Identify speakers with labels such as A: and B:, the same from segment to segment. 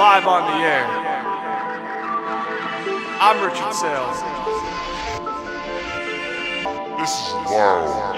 A: live on the air. I'm Richard Saile.
B: This is wild.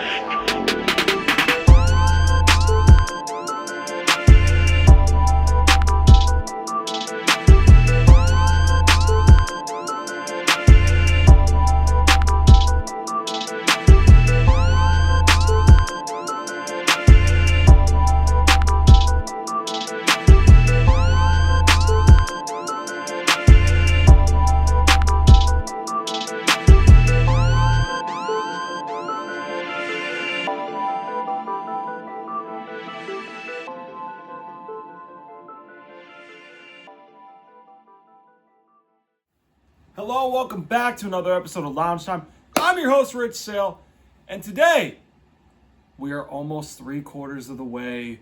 C: Hello, welcome back to another episode of Loungetime. I'm your host, Rich Saile, and today we are almost 3/4 of the way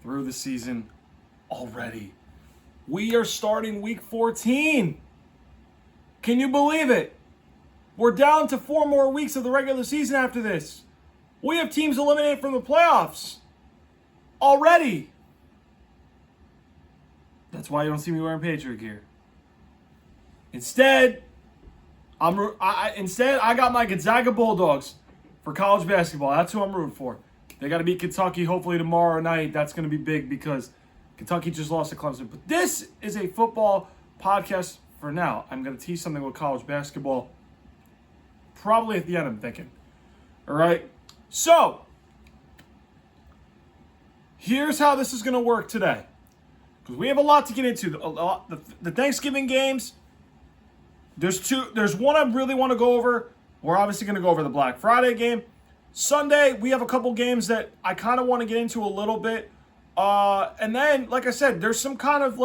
C: through the season already. We are starting week 14. Can you believe it? We're down to 4 more weeks of the regular season after this. We have teams eliminated from the playoffs already. That's why you don't see me wearing Patriot gear. Instead, I got my Gonzaga Bulldogs for college basketball. That's who I'm rooting for. They got to beat Kentucky hopefully tomorrow night. That's going to be big because Kentucky just lost to Clemson. But this is a football podcast for now. I'm going to tease something with college basketball probably at the end, I'm thinking. All right? So, here's how this is going to work today. Because we have a lot to get into. The Thanksgiving games. There's one I really want to go over. We're obviously going to go over the Black Friday game. Sunday, we have a couple games that I kind of want to get into a little bit. And then, like I said, there's some kind of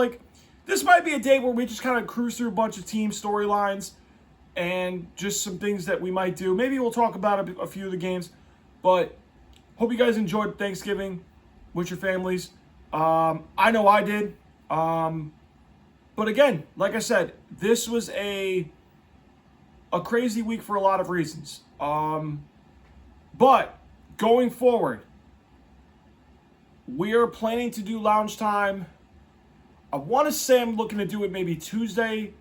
C: this might be a day where we just kind of cruise through a bunch of team storylines and just some things that we might do. Maybe we'll talk about a few of the games. But hope you guys enjoyed Thanksgiving with your families. I know I did. But again, like I said, this was a crazy week for a lot of reasons. But going forward, we are planning to do lounge time. I want to say I'm looking to do it maybe Tuesday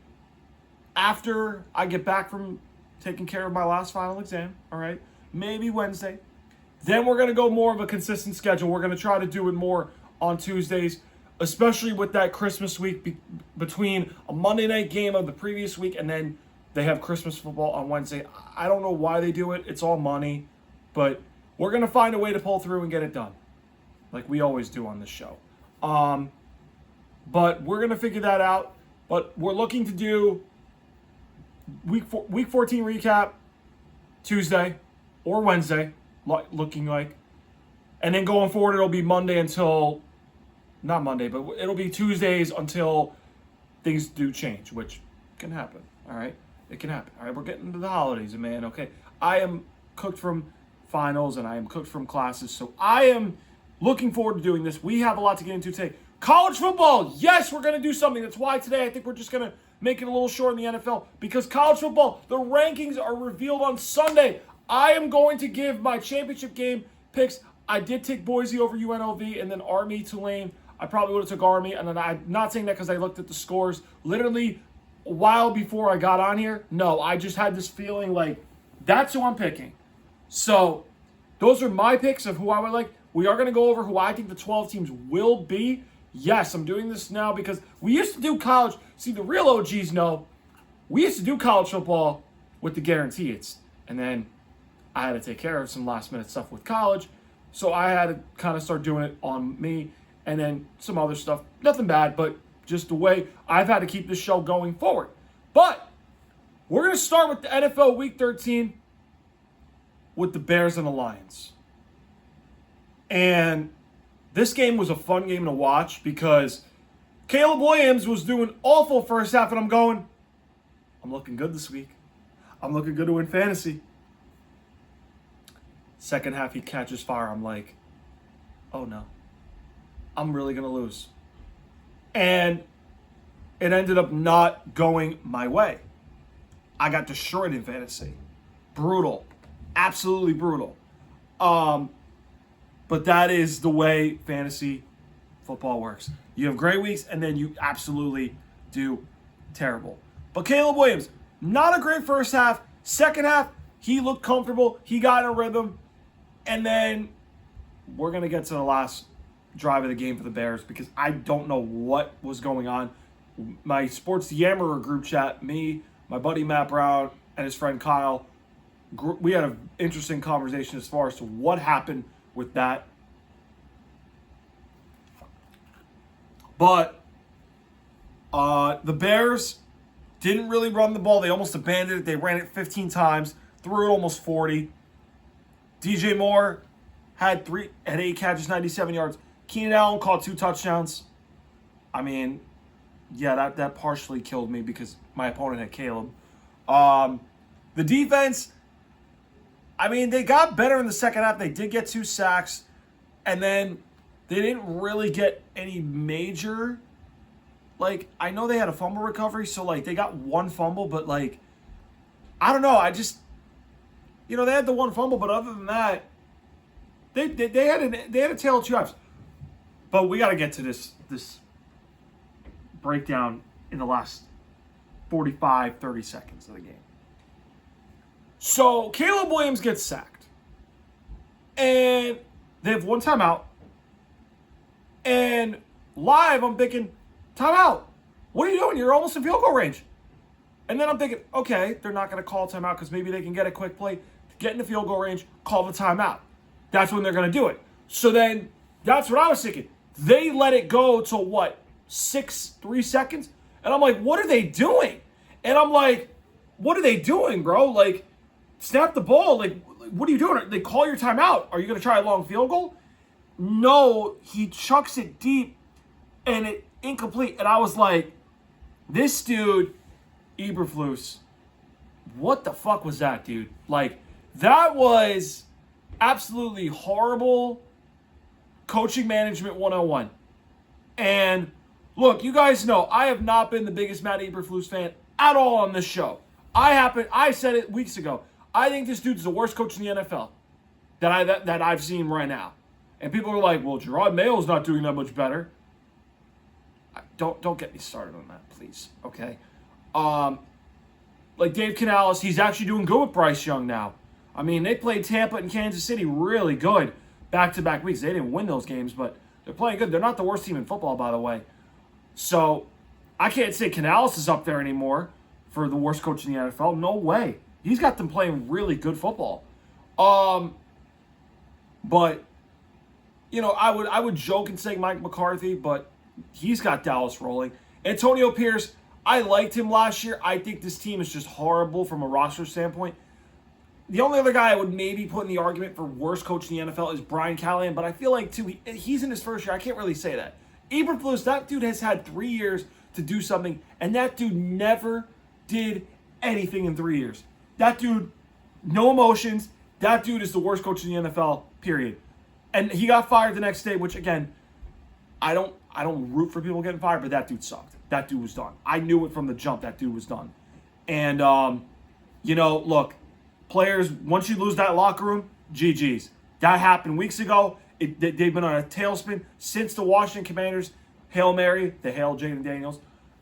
C: after I get back from taking care of my last final exam. All right, maybe Wednesday. Then we're going to go more of a consistent schedule. We're going to try to do it more on Tuesdays, especially with that Christmas week between a Monday night game of the previous week and then they have Christmas football on Wednesday. I don't know why they do it. It's all money. But we're going to find a way to pull through and get it done, like we always do on this show. But we're going to figure that out. But we're looking to do week 14 recap Tuesday or Wednesday, looking like. And then going forward, it'll be Monday until... Not Monday, but it'll be Tuesdays until things do change, which can happen, all right? It can happen, all right? We're getting into the holidays, man, okay? I am cooked from finals, and I am cooked from classes, so I am looking forward to doing this. We have a lot to get into today. College football, yes, we're going to do something. That's why today I think we're just going to make it a little short in the NFL, because college football, the rankings are revealed on Sunday. I am going to give my championship game picks. I did take Boise over UNLV, and then Army, Tulane. I probably would have took Army, and then I'm not saying that because I looked at the scores literally a while before I got on here. No, I just had this feeling like that's who I'm picking. So those are my picks of who I would like. We are going to go over who I think the 12 teams will be. Yes, I'm doing this now because we used to do college. See, the real OGs know we used to do college football with the GUA-RAN-TEEs, and then I had to take care of some last-minute stuff with college, so I had to kind of start doing it on me. And then some other stuff. Nothing bad, but just the way I've had to keep this show going forward. But we're going to start with the NFL Week 13 with the Bears and the Lions. And this game was a fun game to watch because Caleb Williams was doing awful first half, and I'm looking good this week. I'm looking good to win fantasy. Second half, he catches fire. I'm like, oh no. I'm really going to lose. And it ended up not going my way. I got destroyed in fantasy. Brutal. Absolutely brutal. But that is the way fantasy football works. You have great weeks, and then you absolutely do terrible. But Caleb Williams, not a great first half. Second half, he looked comfortable. He got in a rhythm. And then we're going to get to the last drive of the game for the Bears because I don't know what was going on. My Sports Yammerer group chat, me, my buddy Matt Brown, and his friend Kyle, we had an interesting conversation as far as to what happened with that. But the Bears didn't really run the ball. They almost abandoned it. They ran it 15 times, threw it almost 40. DJ Moore had 8 catches, 97 yards. Keenan Allen caught 2 touchdowns. I mean, yeah, that partially killed me because my opponent had Caleb. The defense, I mean, they got better in the second half. They did get 2 sacks. And then they didn't really get any major, like, I know they had a fumble recovery, so, like, they got 1 fumble, but, like, I don't know. They had the 1 fumble, but other than that, they had a tail of 2 halves. But we got to get to this breakdown in the last 45, 30 seconds of the game. So Caleb Williams gets sacked, and they have 1 timeout. And live, I'm thinking, timeout. What are you doing? You're almost in field goal range. And then I'm thinking, okay, they're not going to call a timeout because maybe they can get a quick play, get in the field goal range, call the timeout. That's when they're going to do it. So then that's what I was thinking. They let it go to 3 seconds? And I'm like, what are they doing? And I'm like, what are they doing, bro? Like, snap the ball. Like, what are you doing? They call your timeout. Are you going to try a long field goal? No, he chucks it deep and it incomplete. And I was like, this dude, Eberflus, what the fuck was that, dude? Like, that was absolutely horrible coaching management 101. And look, you guys know I have not been the biggest Matt Eberflus fan at all on this show. I said it weeks ago. I think this dude's the worst coach in the NFL that I've seen right now. And people are like, well, Gerard Mayo's not doing that much better. Don't get me started on that, please. Okay. Like Dave Canales, he's actually doing good with Bryce Young now. I mean, they played Tampa and Kansas City really good back-to-back weeks. They didn't win those games, but they're playing good. They're not the worst team in football, by the way. So I can't say Canales is up there anymore for the worst coach in the NFL. No way. He's got them playing really good football. But I would joke and say Mike McCarthy, but he's got Dallas rolling. Antonio Pierce, I liked him last year. I think this team is just horrible from a roster standpoint. The only other guy I would maybe put in the argument for worst coach in the NFL is Brian Callahan, but I feel like, too, he's in his first year. I can't really say that. Eberflus, that dude has had 3 years to do something, and that dude never did anything in 3 years. That dude, no emotions. That dude is the worst coach in the NFL, period. And he got fired the next day, which, again, I don't root for people getting fired, but that dude sucked. That dude was done. I knew it from the jump. That dude was done. And, look, players, once you lose that locker room, GG's. That happened weeks ago. They've been on a tailspin since the Washington Commanders, Hail Mary, the Hail Jaden Daniels.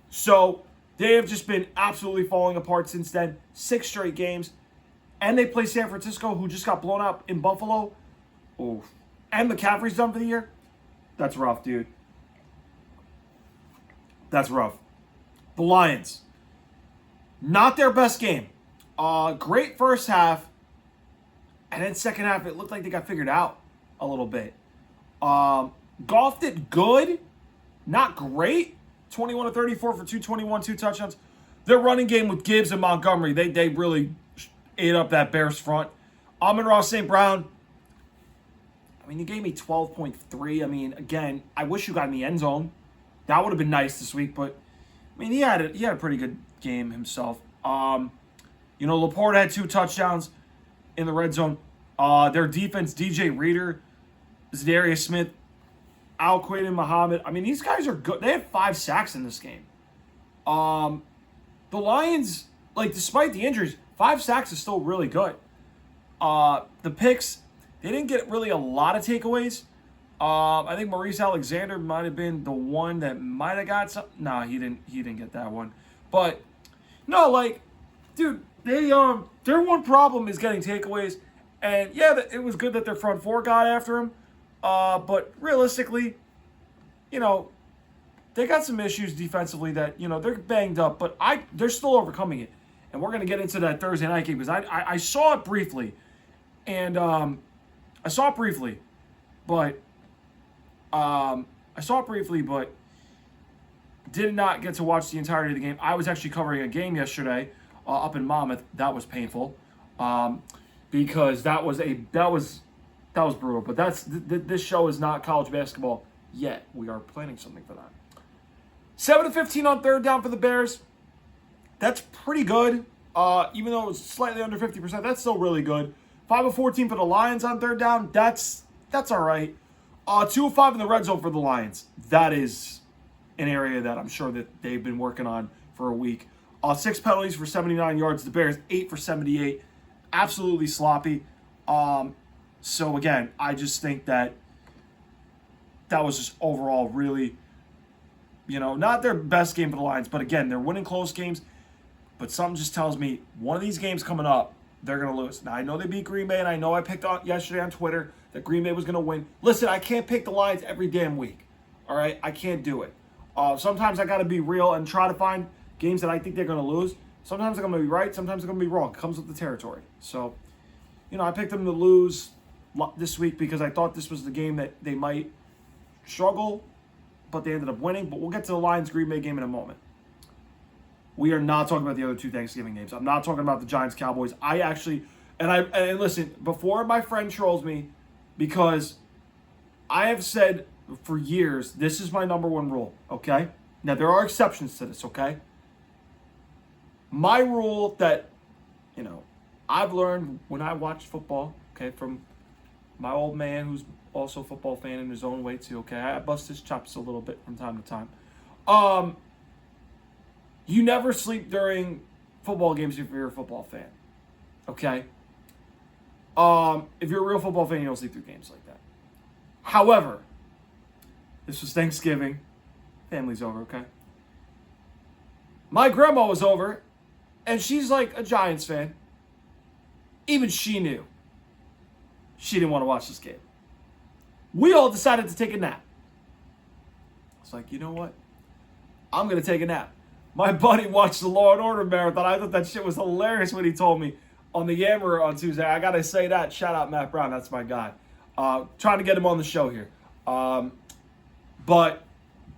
C: So they have just been absolutely falling apart since then. 6 straight games. And they play San Francisco, who just got blown out in Buffalo. Oof. And McCaffrey's done for the year. That's rough, dude. That's rough. The Lions. Not their best game. Great first half. And then second half, it looked like they got figured out a little bit. Goff did good. Not great. 21-34 for 221, 2 touchdowns. Their running game with Gibbs and Montgomery, they really ate up that Bears front. Amon-Ra St. Brown, I mean, you gave me 12.3. I mean, again, I wish you got in the end zone. That would have been nice this week, but I mean, he had a pretty good game himself. Laporte had 2 touchdowns in the red zone. Their defense, DJ Reader, Zadarius Smith, Al Quinn and Muhammad. I mean, these guys are good. They had 5 sacks in this game. The Lions, despite the injuries, 5 sacks is still really good. The picks, they didn't get really a lot of takeaways. I think Maurice Alexander might have been the one that might have got some. No, he didn't. He didn't get that one. But no, like, dude, their one problem is getting takeaways, and yeah, it was good that their front four got after him. But realistically, you know, they got some issues defensively that they're banged up, but they're still overcoming it, and we're gonna get into that Thursday night game because I saw it briefly, and but did not get to watch the entirety of the game. I was actually covering a game yesterday up in Monmouth. That was painful because that was brutal. But this show is not college basketball yet. We are planning something for that. 7-15 on third down for the Bears. That's pretty good. Even though it's slightly under 50%, that's still really good. 5-14 for the Lions on third down. That's all right. 2-5 in the red zone for the Lions. That is an area that I'm sure that they've been working on for a week. 6 penalties for 79 yards. The Bears 8 for 78. Absolutely sloppy. So again, I just think that was just overall really, not their best game for the Lions. But again, they're winning close games. But something just tells me one of these games coming up, they're going to lose. Now, I know they beat Green Bay, and I know I picked on yesterday on Twitter that Green Bay was going to win. Listen, I can't pick the Lions every damn week. All right? I can't do it. Sometimes I got to be real and try to find games that I think they're going to lose. Sometimes I'm going to be right. Sometimes I'm going to be wrong. It comes with the territory. So, I picked them to lose this week because I thought this was the game that they might struggle, but they ended up winning. But we'll get to the Lions-Green Bay game in a moment. We are not talking about the other two Thanksgiving games. I'm not talking about the Giants-Cowboys. And listen, before my friend trolls me, because I have said for years, this is my number one rule, okay? Now, there are exceptions to this, okay? My rule that, I've learned when I watch football, okay, from my old man who's also a football fan in his own way too, okay? I bust his chops a little bit from time to time. You never sleep during football games if you're a football fan, okay? If you're a real football fan, you don't sleep through games like that. However, this was Thanksgiving. Family's over, okay? My grandma was over, and she's like a Giants fan. Even she knew she didn't want to watch this game. We all decided to take a nap. It's like, you know what? I'm going to take a nap. My buddy watched the Law and Order marathon. I thought that shit was hilarious when he told me on the Yammer on Tuesday. I got to say that. Shout out Matt Brown. That's my guy. Trying to get him on the show here. But,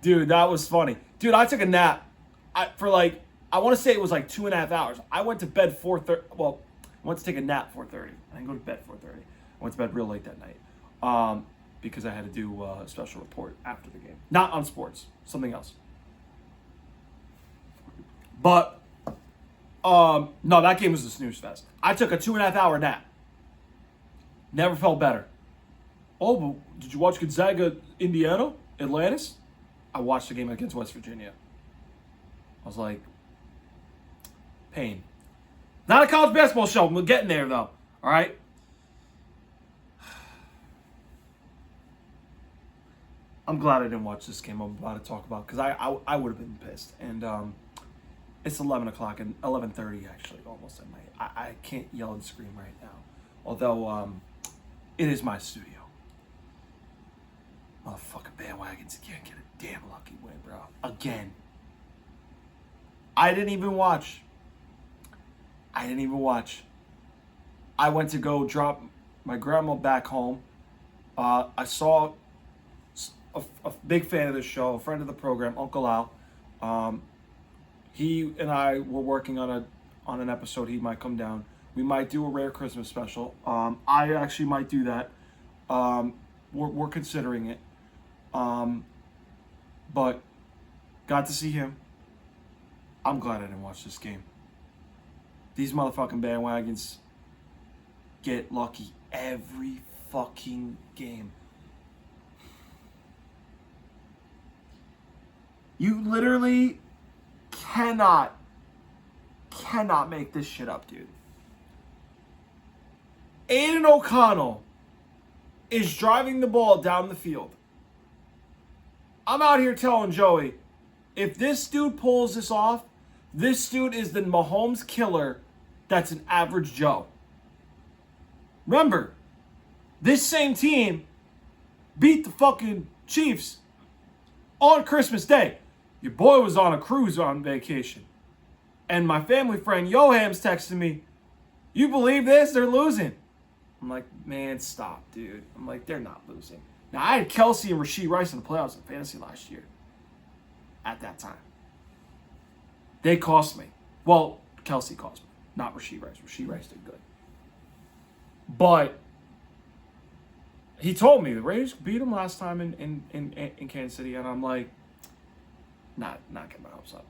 C: dude, that was funny. Dude, I took a nap I want to say it was like 2.5 hours. I went to bed 4:30. Well, I went to take a nap 4:30. I didn't go to bed 4:30. I went to bed real late that night because I had to do a special report after the game. Not on sports. Something else. But, no, that game was a snooze fest. I took a 2.5 hour nap. Never felt better. Oh, but did you watch Gonzaga, Indiana, Atlantis? I watched the game against West Virginia. I was like, pain. Not a college basketball show. We're getting there, though. All right? I'm glad I didn't watch this game I'm about to talk about because I would have been pissed. And it's 11 o'clock and 11:30 actually, almost at night. I can't yell and scream right now. Although it is my studio. Motherfucking bandwagons can't get a damn lucky win, bro. Again. I didn't even watch. I went to go drop my grandma back home. I saw a big fan of the show, a friend of the program, Uncle Al. He and I were working on an episode. He might come down. We might do a rare Christmas special. I actually might do that. We're considering it. But got to see him. I'm glad I didn't watch this game. These motherfucking bandwagons get lucky every fucking game. You literally cannot make this shit up, dude. Aiden O'Connell is driving the ball down the field. I'm out here telling Joey, if this dude pulls this off, this dude is the Mahomes killer that's an average Joe. Remember, this same team beat the fucking Chiefs on Christmas Day. Your boy was on a cruise on vacation. And my family friend Yoham's texting me, you believe this? They're losing. I'm like, man, stop, dude. I'm like, they're not losing. Now, I had Kelsey and Rashee Rice in the playoffs in fantasy last year. At that time. They cost me. Well, Kelsey cost me. Not Rashee Rice. Rashee Rice did good. But he told me the Raiders beat him last time in Kansas City. And I'm like, not getting my hopes up.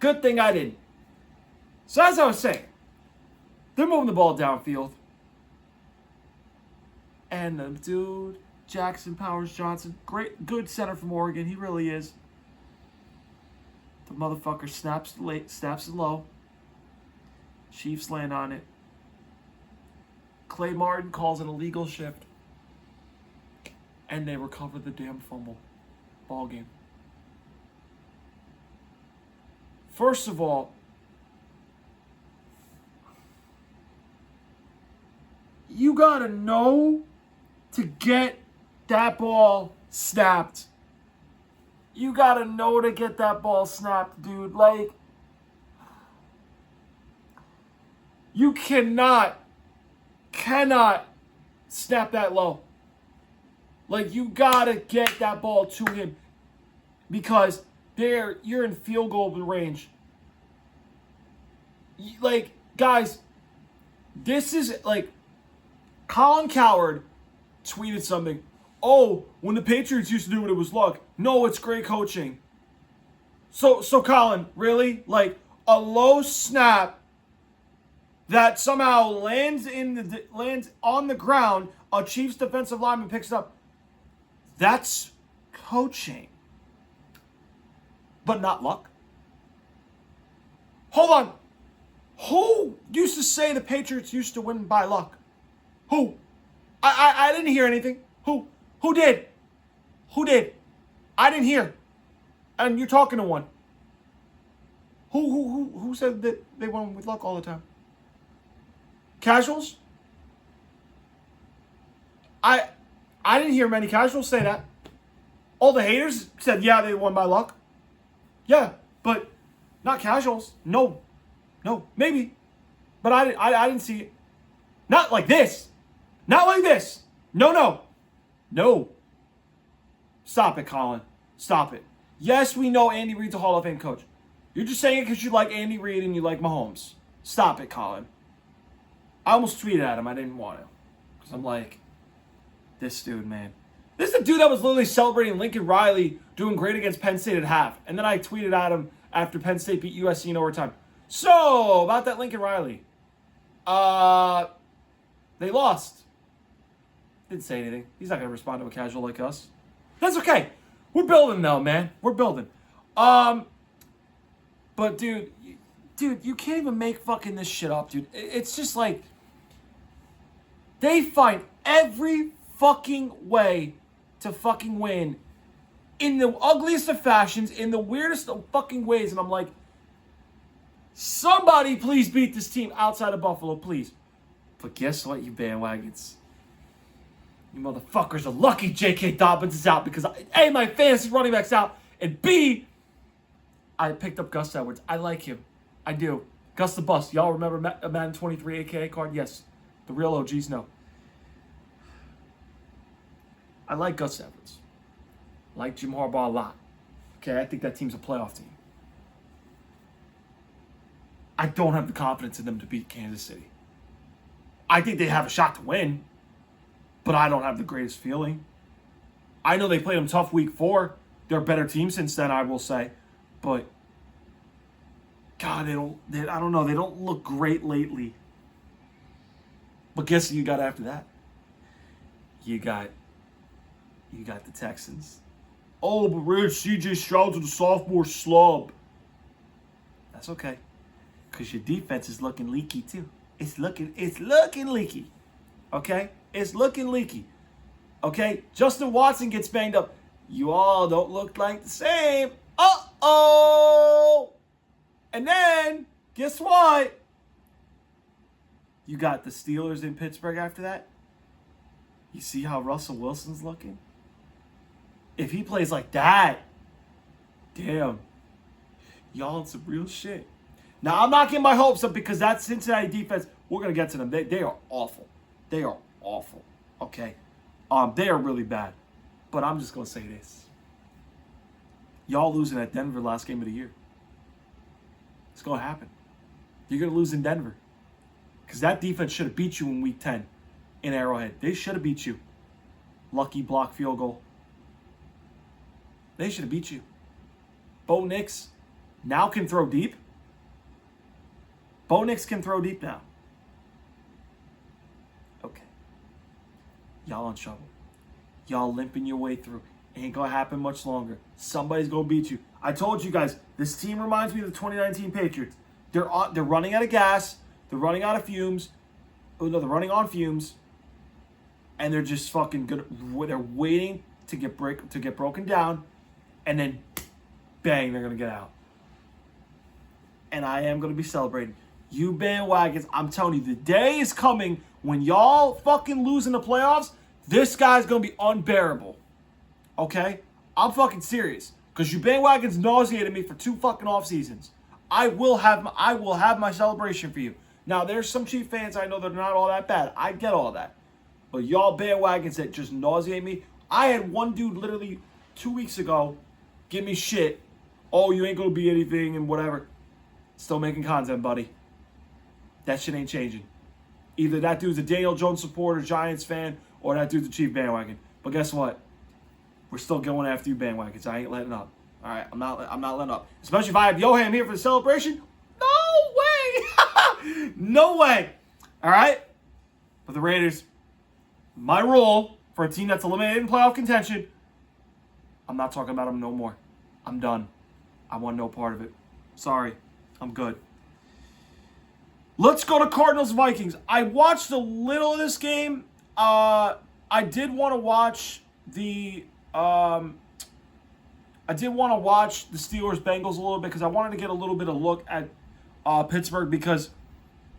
C: Good thing I didn't. So as I was saying, they're moving the ball downfield. And the dude, Jackson Powers Johnson, good center from Oregon. He really is. The motherfucker snaps it low. Chiefs land on it. Clay Martin calls an illegal shift. And they recover the damn fumble. Ball game. First of all, you gotta know to get that ball snapped. You gotta know to get that ball snapped, dude. Like, you cannot snap that low. Like, you gotta get that ball to him because you're in field goal range. Like, guys, this is like Colin Cowherd tweeted something. Oh, when the Patriots used to do it, it was luck. No, it's great coaching. So Colin, really? Like, a low snap that somehow lands on the ground, a Chiefs defensive lineman picks it up. That's coaching. But not luck. Hold on. Who used to say the Patriots used to win by luck? Who? I didn't hear anything. Who? Who did? Who did? I didn't hear. And you're talking to one. Who said that they won with luck all the time? Casuals? I didn't hear many casuals say that. All the haters said, yeah, they won by luck. Yeah, but not casuals. No, maybe. But I didn't see it. Not like this. Not like this. No. Stop it, Colin. Stop it. Yes, we know Andy Reid's a Hall of Fame coach. You're just saying it because you like Andy Reid and you like Mahomes. Stop it, Colin. I almost tweeted at him. I didn't want to. Because I'm like, this dude, man. This is the dude that was literally celebrating Lincoln Riley doing great against Penn State at half. And then I tweeted at him after Penn State beat USC in overtime. So, about that Lincoln Riley. They lost. Didn't say anything. He's not going to respond to a casual like us. That's okay. We're building though, man. We're building. But dude, you can't even make fucking this shit up, dude. It's just like they find every fucking way to fucking win in the ugliest of fashions, in the weirdest of fucking ways, and I'm like, somebody please beat this team outside of Buffalo, please. But guess what, you bandwagons? You motherfuckers are lucky J.K. Dobbins is out because, A, my fantasy running back's out, and B, I picked up Gus Edwards. I like him. I do. Gus the Bus. Y'all remember Madden 23 AKA card? Yes. The real OGs know. I like Gus Edwards. I like Jim Harbaugh a lot. Okay, I think that team's a playoff team. I don't have the confidence in them to beat Kansas City. I think they have a shot to win, but I don't have the greatest feeling. I know they played them tough week 4. They're a better team since then, I will say. But, God, I don't know. They don't look great lately. But guess who you got after that? You got the Texans. Oh, but Rich, CJ Stroud's a sophomore slub. That's okay. Because your defense is looking leaky, too. It's looking leaky. Okay? It's looking leaky. Okay? Justin Watson gets banged up. You all don't look like the same. Uh-oh! And then, guess what? You got the Steelers in Pittsburgh after that. You see how Russell Wilson's looking? If he plays like that, damn. Y'all in some real shit. Now, I'm not getting my hopes up because that Cincinnati defense, we're going to get to them. They are awful. They are awful. Okay? They are really bad. But I'm just going to say this. Y'all losing at Denver last game of the year. It's going to happen. You're going to lose in Denver. Because that defense should have beat you in Week 10 in Arrowhead. They should have beat you. Lucky block field goal. They should have beat you. Bo Nix now can throw deep. Bo Nix can throw deep now. Okay. Y'all in trouble. Y'all limping your way through. Ain't going to happen much longer. Somebody's going to beat you. I told you guys, this team reminds me of the 2019 Patriots. They're running out of gas. They're running out of fumes. Oh, no, they're running on fumes. And they're just fucking good. They're waiting to get broken down. And then, bang, they're going to get out. And I am going to be celebrating. You bandwagons, I'm telling you, the day is coming when y'all fucking lose in the playoffs. This guy's going to be unbearable. Okay? I'm fucking serious. Because you bandwagons nauseated me for 2 fucking off seasons. I will have my celebration for you. Now, there's some Chief fans I know that are not all that bad. I get all that. But y'all bandwagons that just nauseate me. I had one dude literally 2 weeks ago give me shit. Oh, you ain't going to be anything and whatever. Still making content, buddy. That shit ain't changing. Either that dude's a Daniel Jones supporter, Giants fan, or that dude's a Chief bandwagon. But guess what? We're still going after you bandwagons. I ain't letting up. All right, I'm not letting up. Especially if I have Yoham here for the celebration. No way. No way. All right? But the Raiders, my rule for a team that's eliminated in playoff contention, I'm not talking about them no more. I'm done. I want no part of it. Sorry. I'm good. Let's go to Cardinals-Vikings. I watched a little of this game. I did want to watch the Steelers-Bengals a little bit because I wanted to get a little bit of look at Pittsburgh because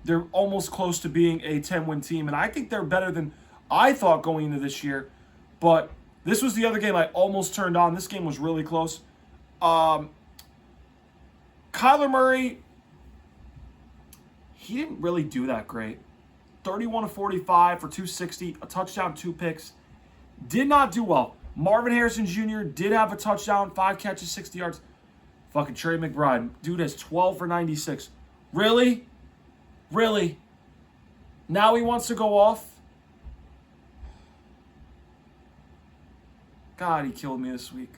C: they're almost close to being a 10-win team. And I think they're better than I thought going into this year. But this was the other game I almost turned on. This game was really close. Kyler Murray, he didn't really do that great. 31 of 45 for 260, a touchdown, 2 picks. Did not do well. Marvin Harrison Jr. did have a touchdown, 5 catches, 60 yards. Fucking Trey McBride. Dude has 12 for 96. Really? Really? Now he wants to go off? God, he killed me this week.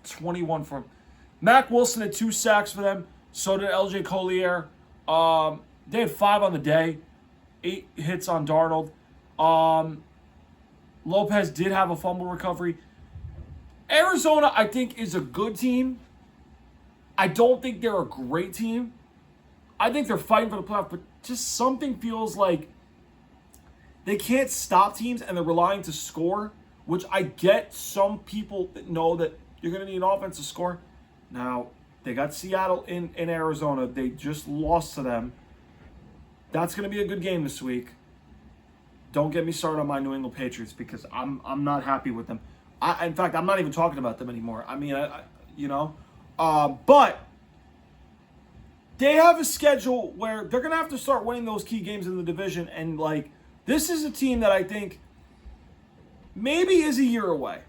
C: 21 for him. Mac Wilson had 2 sacks for them. So did LJ Collier. They had 5 on the day. 8 hits on Darnold. Lopez did have a fumble recovery. Arizona, I think, is a good team. I don't think they're a great team. I think they're fighting for the playoff, but just something feels like they can't stop teams and they're relying to score, which I get some people that know that you're going to need an offense to score. Now, they got Seattle in Arizona. They just lost to them. That's going to be a good game this week. Don't get me started on my New England Patriots because I'm not happy with them. In fact, I'm not even talking about them anymore. I mean, but they have a schedule where they're going to have to start winning those key games in the division. And, this is a team that I think maybe is a year away.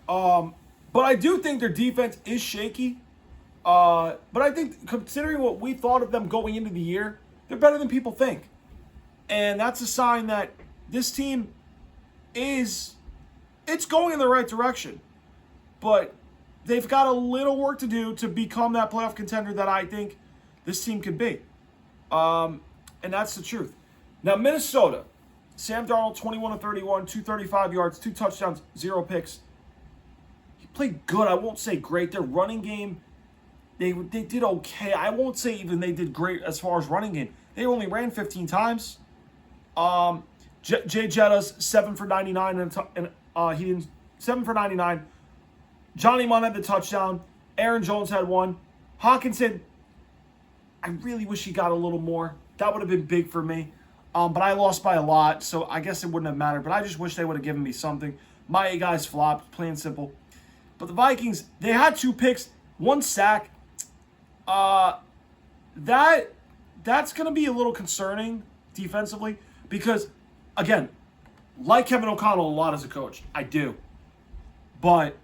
C: But I do think their defense is shaky. But I think considering what we thought of them going into the year, they're better than people think. And that's a sign that this team it's going in the right direction. But they've got a little work to do to become that playoff contender that I think this team could be. And that's the truth. Now, Minnesota, Sam Darnold, 21 of 31, 235 yards, 2 touchdowns, 0 picks. He played good. I won't say great. Their running game, they did okay. I won't say even they did great as far as running game. They only ran 15 times. Jay Jetta's 7 for 99 and he didn't 7 for 99. Johnny Munn had the touchdown. Aaron Jones had one. Hawkinson, I really wish he got a little more. That would have been big for me. But I lost by a lot, so I guess it wouldn't have mattered. But I just wish they would have given me something. My 8 guys flopped, plain and simple. But the Vikings, they had 2 picks, 1 sack. That's going to be a little concerning defensively because, again, like Kevin O'Connell a lot as a coach. I do. But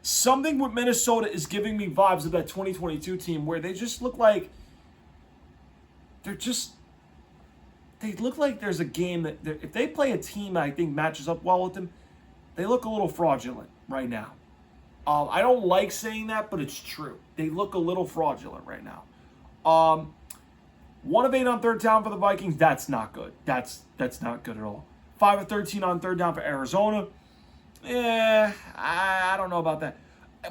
C: something with Minnesota is giving me vibes of that 2022 team where they just look like they look like there's a game that if they play a team that I think matches up well with them, they look a little fraudulent right now. I don't like saying that, but it's true. They look a little fraudulent right now. 1 of 8 on third down for the Vikings. That's not good. That's not good at all. 5 of 13 on third down for Arizona. I don't know about that.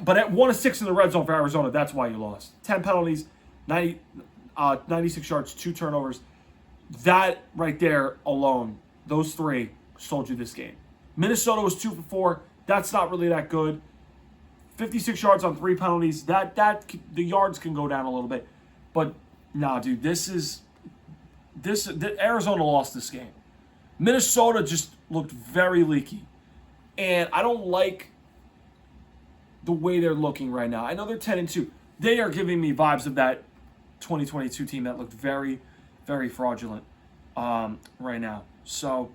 C: But at 1 of 6 in the red zone for Arizona, that's why you lost. 10 penalties, 96 yards, 2 turnovers. That right there alone, those 3 sold you this game. Minnesota was 2 for 4. That's not really that good. 56 yards on 3 penalties. That the yards can go down a little bit. But nah, dude, Arizona lost this game. Minnesota just looked very leaky. And I don't like the way they're looking right now. I know they're 10-2. They are giving me vibes of that 2022 team that looked very, very fraudulent right now. So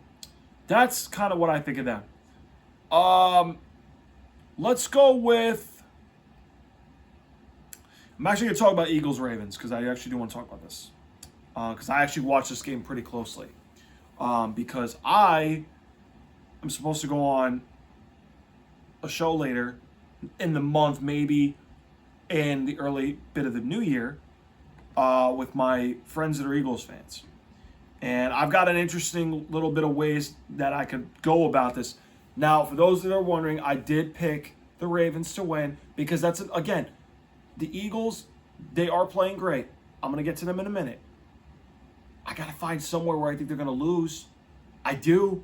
C: that's kind of what I think of them. Let's go with... I'm actually going to talk about Eagles-Ravens because I actually do want to talk about this. Because I actually watched this game pretty closely. Because I am supposed to go on a show later in the month, maybe in the early bit of the new year, with my friends that are Eagles fans. And I've got an interesting little bit of ways that I could go about this. Now, for those that are wondering, I did pick the Ravens to win because that's, again, the Eagles, they are playing great. I'm going to get to them in a minute. I got to find somewhere where I think they're going to lose. I do.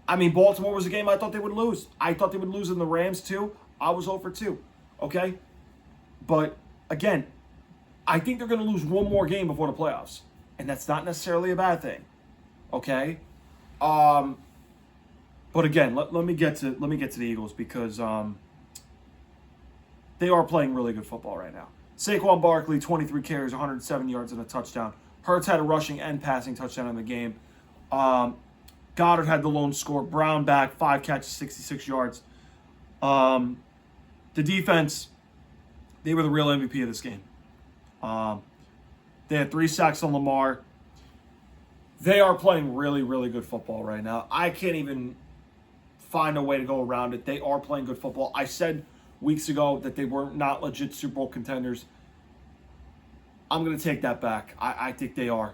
C: I mean, Baltimore was a game I thought they would lose. I thought they would lose in the Rams too. I was 0 for 2. Okay? But, again, I think they're going to lose one more game before the playoffs. And that's not necessarily a bad thing. Okay? But again, let me get to the Eagles because they are playing really good football right now. Saquon Barkley, 23 carries, 107 yards and a touchdown. Hurts had a rushing and passing touchdown in the game. Goddard had the lone score. Brown back, 5 catches, 66 yards. The defense, they were the real MVP of this game. They had 3 sacks on Lamar. They are playing really, really good football right now. I can't even find a way to go around it. They are playing good football. I said weeks ago that they were not legit Super Bowl contenders. I'm going to take that back. I think they are.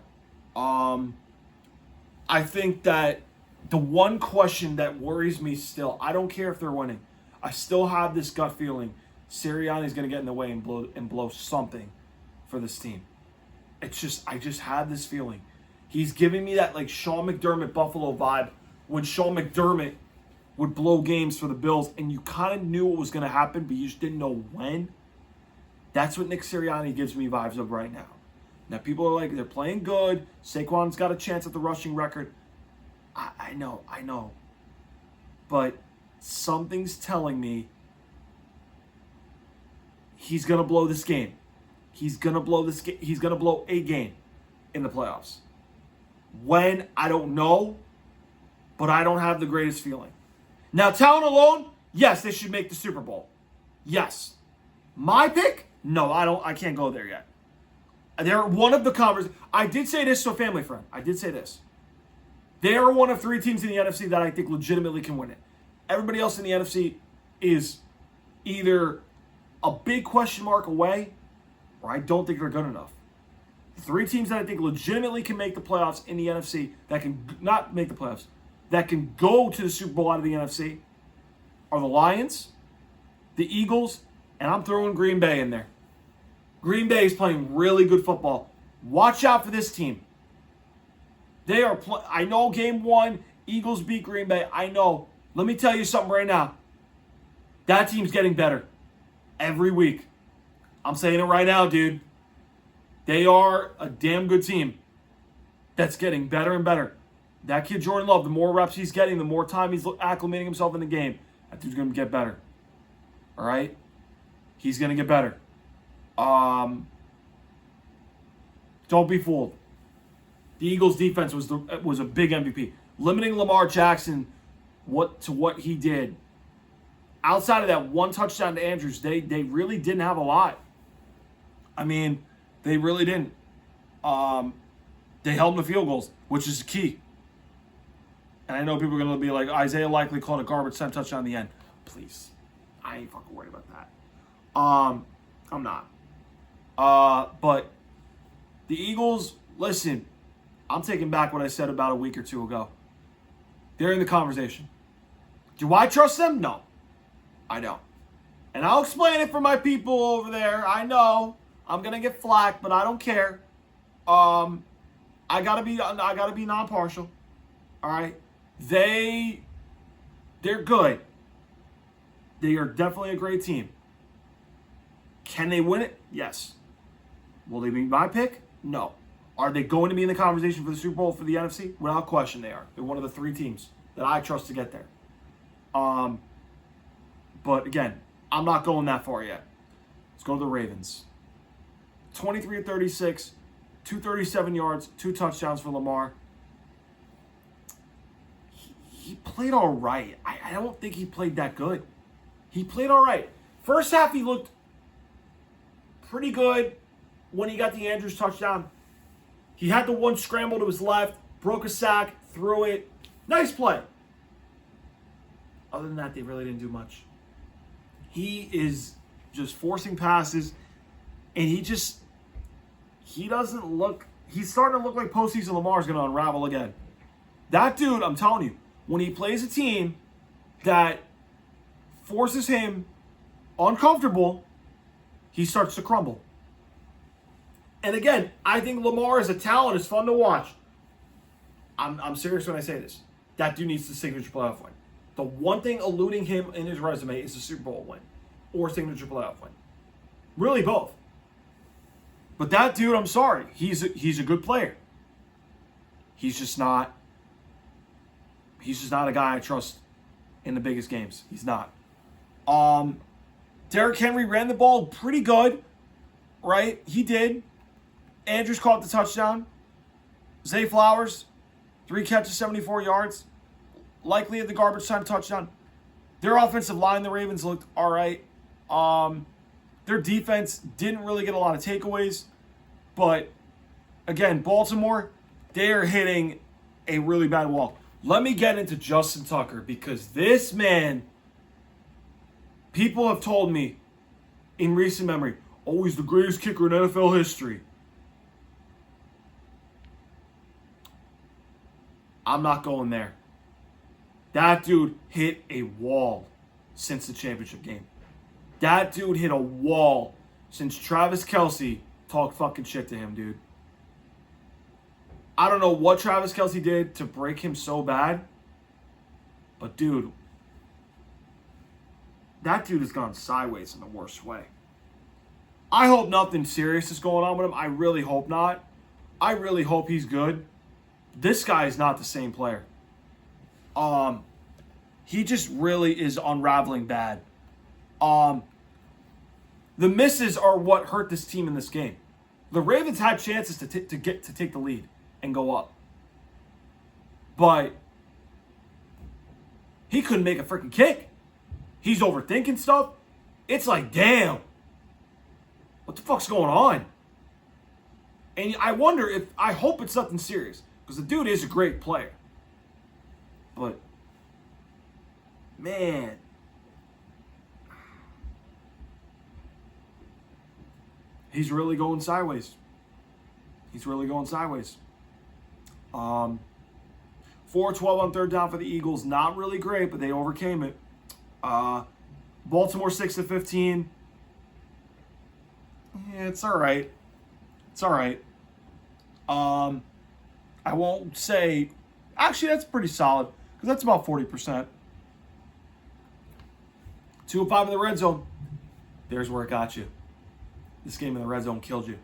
C: I think that the one question that worries me still, I don't care if they're winning. I still have this gut feeling Sirianni's going to get in the way and blow something for this team. It's just, I just had this feeling. He's giving me that like Sean McDermott Buffalo vibe when Sean McDermott would blow games for the Bills and you kind of knew what was going to happen, but you just didn't know when. That's what Nick Sirianni gives me vibes of right now. Now, people are like, they're playing good. Saquon's got a chance at the rushing record. I know. But something's telling me he's going to blow this game. He's going to blow this game. He's going to blow a game in the playoffs. When, I don't know, but I don't have the greatest feeling. Now, talent alone, yes, they should make the Super Bowl. Yes. My pick? No, I can't go there yet. They're one of the conference. I did say this to a family friend. I did say this. They are one of 3 teams in the NFC that I think legitimately can win it. Everybody else in the NFC is either a big question mark away or I don't think they're good enough. 3 teams that I think legitimately can make the playoffs in the NFC that can not make the playoffs, that can go to the Super Bowl out of the NFC are the Lions, the Eagles, and I'm throwing Green Bay in there. Green Bay is playing really good football. Watch out for this team. They are. I know game 1, Eagles beat Green Bay. I know. Let me tell you something right now. That team's getting better every week. I'm saying it right now, dude. They are a damn good team that's getting better and better. That kid, Jordan Love, the more reps he's getting, the more time he's acclimating himself in the game, that dude's going to get better. All right? He's going to get better. Don't be fooled. The Eagles' defense was a big MVP. Limiting Lamar Jackson to what he did. Outside of that one touchdown to Andrews, they really didn't have a lot. I mean, they really didn't. They held them to field goals, which is key. And I know people are going to be like, Isaiah likely called a garbage time touchdown in the end. Please. I ain't fucking worried about that. I'm not. But the Eagles, listen, I'm taking back what I said about a week or two ago. They're in the conversation. Do I trust them? No. I don't. And I'll explain it for my people over there. I know I'm going to get flack, but I don't care. I gotta be non-partial. All right, they're good. They are definitely a great team. Can they win it? Yes. Will they be my pick? No. Are they going to be in the conversation for the Super Bowl for the NFC? Without question, they are. They're one of the 3 teams that I trust to get there. But again, I'm not going that far yet. Let's go to the Ravens. 23-36. 237 yards, 2 touchdowns for Lamar. He played all right. I don't think he played that good. He played all right. First half, he looked pretty good when he got the Andrews touchdown. He had the one scramble to his left, broke a sack, threw it. Nice play. Other than that, they really didn't do much. He is just forcing passes, and he doesn't look, he's starting to look like postseason Lamar is going to unravel again. That dude, I'm telling you, when he plays a team that forces him uncomfortable, he starts to crumble. And again, I think Lamar as a talent is fun to watch. I'm serious when I say this. That dude needs the signature playoff win. The one thing eluding him in his resume is the Super Bowl win or signature playoff win. Really both. But that dude, I'm sorry, he's a good player. He's just not a guy I trust in the biggest games. He's not. Derrick Henry ran the ball pretty good, right? He did. Andrews caught the touchdown. Zay Flowers, 3 catches, 74 yards. Likely at the garbage time touchdown. Their offensive line, the Ravens, looked all right. Their defense didn't really get a lot of takeaways. But, again, Baltimore, they are hitting a really bad wall. Let me get into Justin Tucker because this man, people have told me in recent memory, oh, he's the greatest kicker in NFL history. I'm not going there. That dude hit a wall since the championship game. That dude hit a wall since Travis Kelce talked fucking shit to him, dude. I don't know what Travis Kelce did to break him so bad. But, dude, that dude has gone sideways in the worst way. I hope nothing serious is going on with him. I really hope not. I really hope he's good. This guy is not the same player. He just really is unraveling bad. The misses are what hurt this team in this game. The Ravens had chances to take the lead and go up. But he couldn't make a freaking kick. He's overthinking stuff. It's like, damn. What the fuck's going on? And I hope it's nothing serious. Because the dude is a great player. But, man. He's really going sideways. He's really going sideways. 4-12 on third down for the Eagles. Not really great, but they overcame it. Baltimore 6-15. Yeah, it's all right. It's all right. I won't say... Actually, that's pretty solid, because that's about 40%. 2 of 5 in the red zone. There's where it got you. This game in the red zone killed you.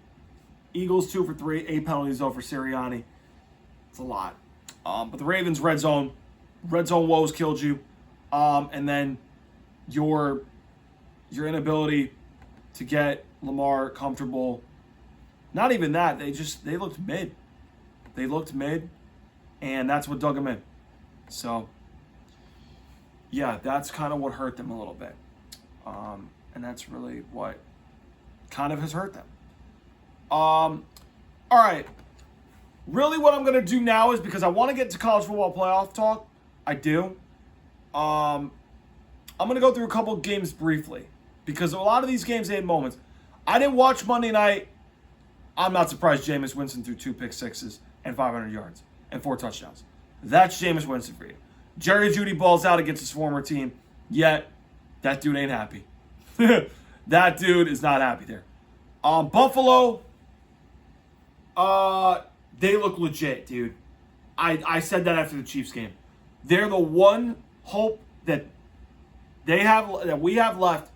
C: Eagles 2 for 3, 8 penalties though for Sirianni. It's a lot. But the Ravens red zone woes killed you. And then your inability to get Lamar comfortable. Not even that. They looked mid. They looked mid, and that's what dug them in. So, yeah, that's kind of what hurt them a little bit. And that's really what kind of has hurt them. All right. Really what I'm going to do now is, because I want to get to college football playoff talk. I do. I'm going to go through a couple of games briefly, because a lot of these games, they had moments. I didn't watch Monday night. I'm not surprised Jameis Winston threw 2 pick sixes and 500 yards and 4 touchdowns. That's Jameis Winston for you. Jerry Jeudy balls out against his former team, yet that dude ain't happy. That dude is not happy there. Buffalo, they look legit, dude. I said that after the Chiefs game. They're the one hope that we have left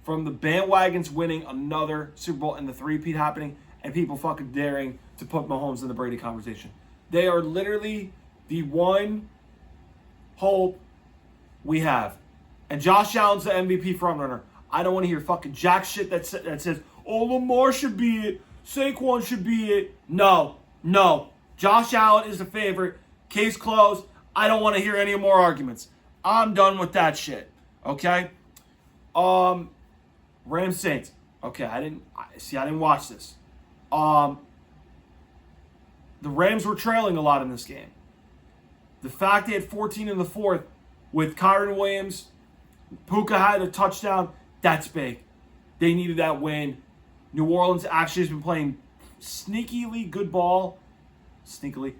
C: from the bandwagons winning another Super Bowl and the three-peat happening and people fucking daring to put Mahomes in the Brady conversation. They are literally the one hope we have. And Josh Allen's the MVP frontrunner. I don't want to hear fucking jack shit that says, oh, Lamar should be it. Saquon should be it. No. Josh Allen is the favorite. Case closed. I don't want to hear any more arguments. I'm done with that shit. Okay? Rams Saints. Okay, I didn't watch this. The Rams were trailing a lot in this game. The fact they had 14 in the fourth with Kyron Williams, Puka had a touchdown, that's big. They needed that win. New Orleans actually has been playing sneakily good ball. Sneakily.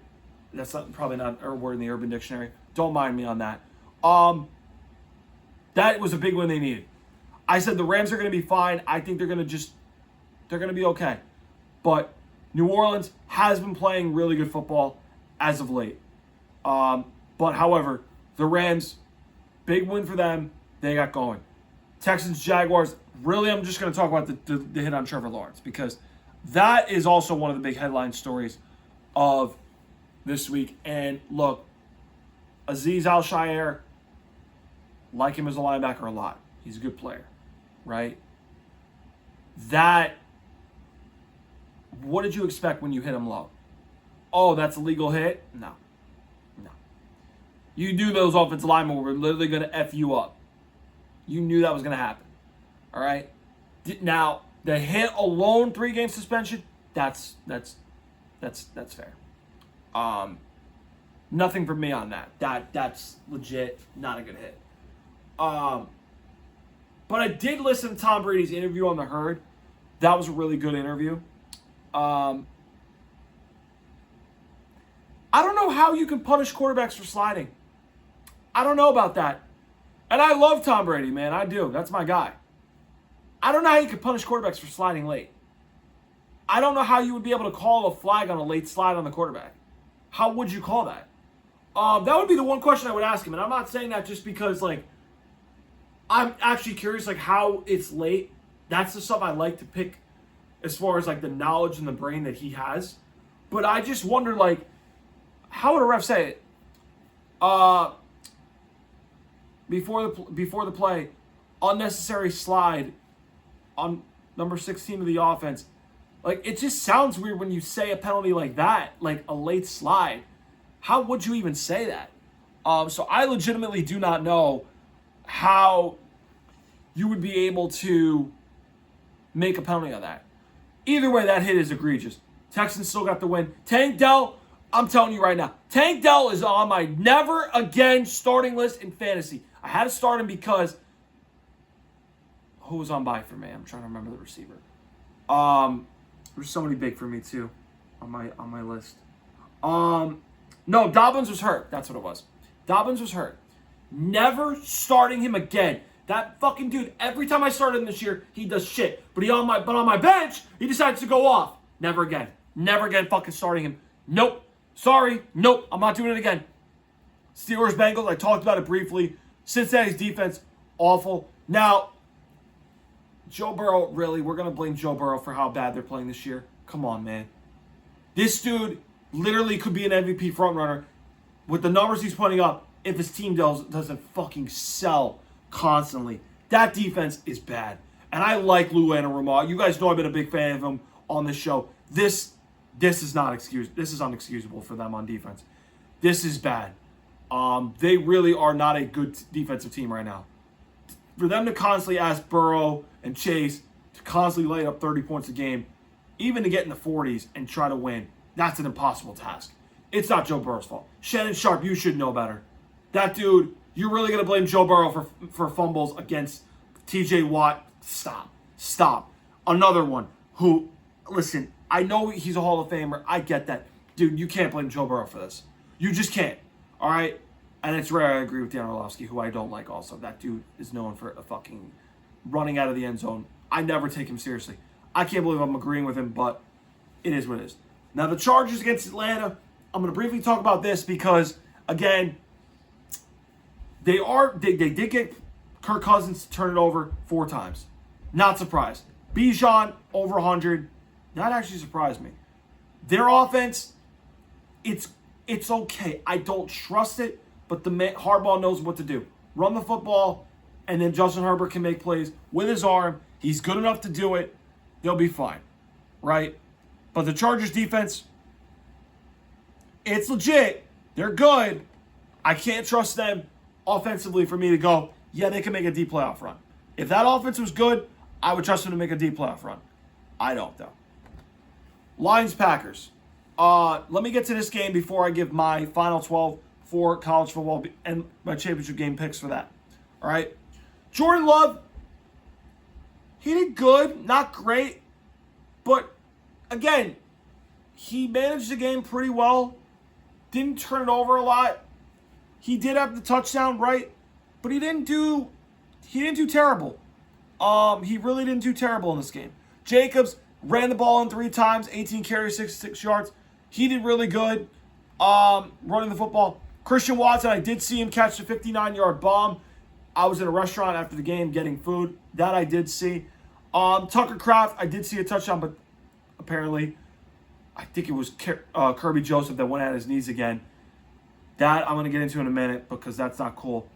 C: That's probably not a word in the Urban Dictionary. Don't mind me on that. That was a big win they needed. I said the Rams are going to be fine. I think they're going to be okay. But New Orleans has been playing really good football as of late. But however, the Rams, big win for them. They got going. Texans, Jaguars. Really, I'm just going to talk about the hit on Trevor Lawrence, because that is also one of the big headline stories of this week. And look, Azeez Al-Shaair, like him as a linebacker a lot. He's a good player, right? What did you expect when you hit him low? Oh, that's a legal hit? No. You knew those offensive linemen were literally going to F you up. You knew that was going to happen. All right? Now, the hit alone, 3-game suspension, that's fair. Nothing from me on that. That's legit not a good hit. But I did listen to Tom Brady's interview on The Herd. That was a really good interview. I don't know how you can punish quarterbacks for sliding. I don't know about that. And I love Tom Brady, man. I do. That's my guy. I don't know how you can punish quarterbacks for sliding late. I don't know how you would be able to call a flag on a late slide on the quarterback. How would you call that? That would be the one question I would ask him. And I'm not saying that just because, like, I'm actually curious, like, how it's late. That's the stuff I like to pick as far as, like, the knowledge and the brain that he has. But I just wonder, like, how would a ref say it? Before the play, unnecessary slide on number 16 of the offense. Like, it just sounds weird when you say a penalty like that, like a late slide. How would you even say that? So I legitimately do not know how you would be able to make a penalty on that. Either way, that hit is egregious. Texans still got the win. Tank Dell, I'm telling you right now, Tank Dell is on my never again starting list in fantasy. I had to start him because who was on bye for me? I'm trying to remember the receiver. There's somebody big for me too on my list. No, Dobbins was hurt. That's what it was. Dobbins was hurt. Never starting him again. That fucking dude, every time I started him this year, he does shit. But on my bench, he decides to go off. Never again. Never again fucking starting him. Nope. Sorry. Nope. I'm not doing it again. Steelers, Bengals, I talked about it briefly. Cincinnati's defense, awful. Now, Joe Burrow, really, we're going to blame Joe Burrow for how bad they're playing this year? Come on, man. This dude literally could be an MVP frontrunner with the numbers he's putting up if his team doesn't fucking sell constantly. That defense is bad. And I like Lou Anarumo. You guys know I've been a big fan of him on this show. This is not excused. This is unexcusable for them on defense. This is bad. They really are not a good defensive team right now. For them to constantly ask Burrow and Chase to constantly lay up 30 points a game, even to get in the 40s and try to win, that's an impossible task. It's not Joe Burrow's fault. Shannon Sharp, you should know better. That dude, you're really going to blame Joe Burrow for fumbles against TJ Watt? Stop. Another one who, listen, I know he's a Hall of Famer. I get that. Dude, you can't blame Joe Burrow for this. You just can't. All right? And it's rare I agree with Dan Orlovsky, who I don't like also. That dude is known for a fucking running out of the end zone. I never take him seriously. I can't believe I'm agreeing with him, but it is what it is. Now, the Chargers against Atlanta, I'm going to briefly talk about this because, again, they did get Kirk Cousins to turn it over 4 times. Not surprised. Bijan over 100. That actually surprised me. Their offense, it's okay. I don't trust it, but Harbaugh knows what to do. Run the football, and then Justin Herbert can make plays with his arm. He's good enough to do it. They'll be fine, right? But the Chargers defense, it's legit. They're good. I can't trust them offensively for me to go, yeah, they can make a deep playoff run. If that offense was good, I would trust them to make a deep playoff run. I don't, though. Lions-Packers. Let me get to this game before I give my final 12 for college football and my championship game picks for that. All right? Jordan Love, he did good, not great, but again, he managed the game pretty well. Didn't turn it over a lot. He did have the touchdown, right? But he didn't do terrible. He really didn't do terrible in this game. Jacobs ran the ball in 3 times, 18 carries, 66 yards. He did really good running the football. Christian Watson, I did see him catch the 59-yard bomb. I was in a restaurant after the game getting food. That I did see. Tucker Kraft, I did see a touchdown, but apparently, I think it was Kirby Joseph that went at his knees again. That I'm going to get into in a minute because that's not cool.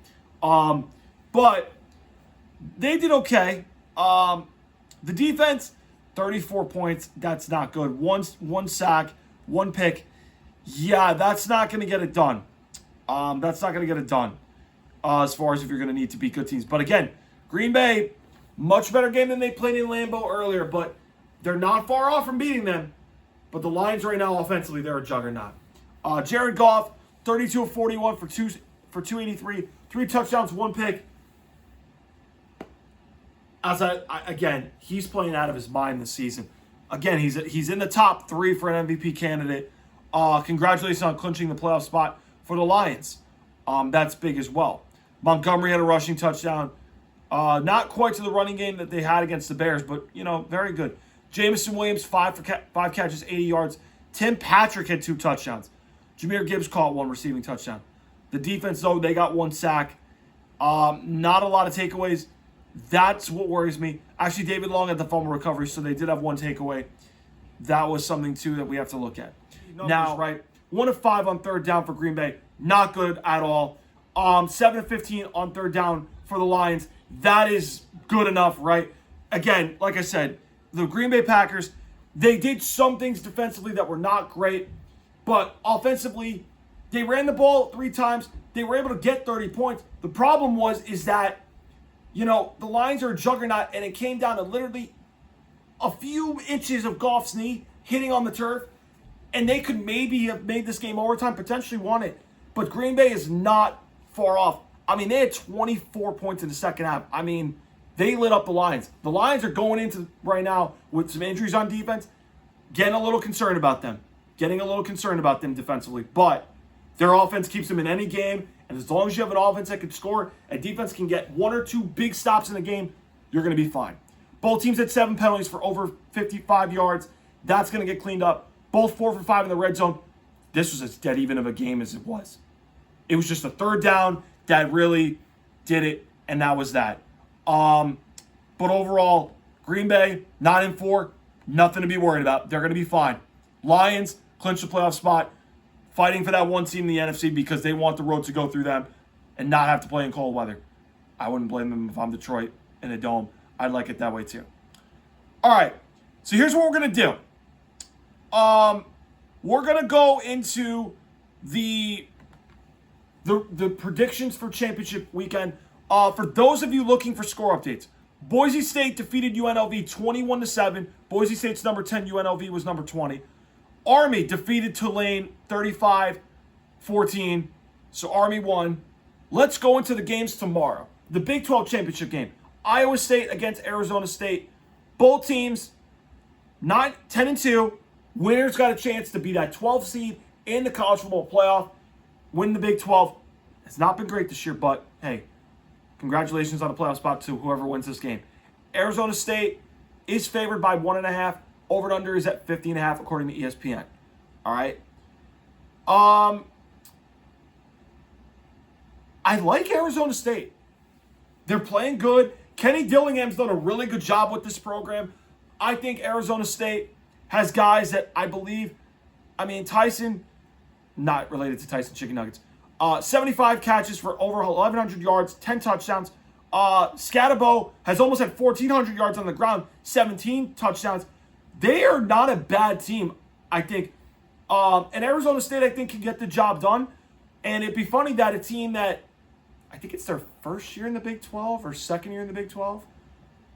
C: But they did okay. The defense, 34 points. That's not good. One sack, 1 pick. Yeah, that's not going to get it done. That's not going to get it done as far as if you're going to need to beat good teams. But again, Green Bay, much better game than they played in Lambeau earlier, but they're not far off from beating them. But the Lions right now, offensively, they're a juggernaut. Jared Goff, 32 of 41 for 283, 3 touchdowns, 1 pick. Again, he's playing out of his mind this season. Again, he's in the top 3 for an MVP candidate. Congratulations on clinching the playoff spot for the Lions. That's big as well. Montgomery had a rushing touchdown. Not quite to the running game that they had against the Bears, but, very good. Jameson Williams, 5 catches, 80 yards. Tim Patrick had 2 touchdowns. Jahmyr Gibbs caught 1 receiving touchdown. The defense, though, they got 1 sack. Not a lot of takeaways. That's what worries me. Actually, David Long had the fumble recovery, so they did have 1 takeaway. That was something, too, that we have to look at. Now, right, 1 of 5 on 3rd down for Green Bay. Not good at all. 7 of 15 on 3rd down for the Lions. That is good enough, right? Again, like I said, the Green Bay Packers, they did some things defensively that were not great, but offensively, they ran the ball 3 times. They were able to get 30 points. The problem is that, the Lions are a juggernaut, and it came down to literally a few inches of Goff's knee hitting on the turf, and they could maybe have made this game overtime, potentially won it. But Green Bay is not far off. They had 24 points in the second half. They lit up the Lions. The Lions are going into right now with some injuries on defense, getting a little concerned about them defensively. But their offense keeps them in any game, and as long as you have an offense that can score, a defense can get 1 or 2 big stops in a game, you're going to be fine. Both teams had 7 penalties for over 55 yards. That's going to get cleaned up. Both 4 for 5 in the red zone. This was as dead even of a game as it was. It was just a third down that really did it, and that was that. But overall, Green Bay, 9-4, nothing to be worried about. They're going to be fine. Lions, clinch the playoff spot, fighting for that one seed in the NFC because they want the road to go through them and not have to play in cold weather. I wouldn't blame them if I'm Detroit in a dome. I'd like it that way too. All right, so here's what we're going to do. We're going to go into the predictions for championship weekend. For those of you looking for score updates, Boise State defeated UNLV 21-7. Boise State's number 10, UNLV was number 20. Army defeated Tulane 35-14. So Army won. Let's go into the games tomorrow. The Big 12 championship game. Iowa State against Arizona State. Both teams 10-2. Winner's got a chance to be that 12th seed in the college football playoff. Win the Big 12. It's not been great this year, but hey, congratulations on the playoff spot to whoever wins this game. Arizona State is favored by 1.5. Over and under is at 50.5 according to ESPN. All right. I like Arizona State. They're playing good. Kenny Dillingham's done a really good job with this program. I think Arizona State has guys that I believe, Tyson, not related to Tyson Chicken Nuggets, 75 catches for over 1,100 yards, 10 touchdowns. Scatterbo has almost had 1,400 yards on the ground, 17 touchdowns. They are not a bad team, I think. And Arizona State, I think, can get the job done. And it'd be funny that a team that, I think it's their first year in the Big 12 or second year in the Big 12,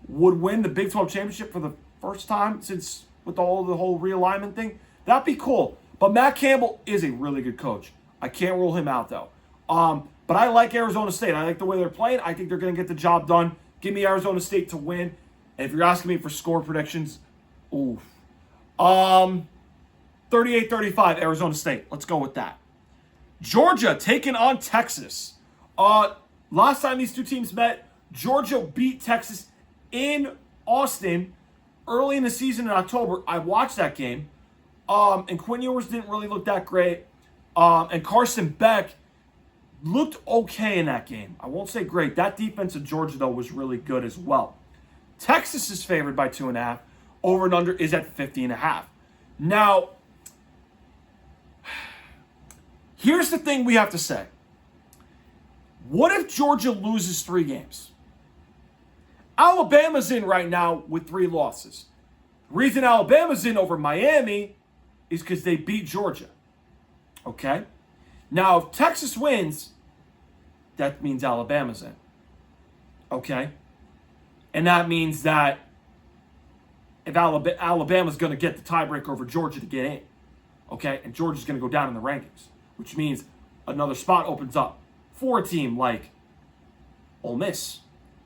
C: would win the Big 12 championship for the first time since with the whole realignment thing. That'd be cool. But Matt Campbell is a really good coach. I can't rule him out, though. But I like Arizona State. I like the way they're playing. I think they're going to get the job done. Give me Arizona State to win. And if you're asking me for score predictions, 38-35, Arizona State. Let's go with that. Georgia taking on Texas. Last time these two teams met, Georgia beat Texas in Austin early in the season in October. I watched that game. And Quinn Ewers didn't really look that great. And Carson Beck looked okay in that game. I won't say great. That defense of Georgia, though, was really good as well. Texas is favored by 2.5. Over and under is at 50.5. Now, here's the thing we have to say. What if Georgia loses 3 games? Alabama's in right now with 3 losses. The reason Alabama's in over Miami is because they beat Georgia. Okay? Now, if Texas wins, that means Alabama's in. Okay? And that means that if Alabama's going to get the tiebreaker over Georgia to get in, okay, and Georgia's going to go down in the rankings, which means another spot opens up for a team like Ole Miss,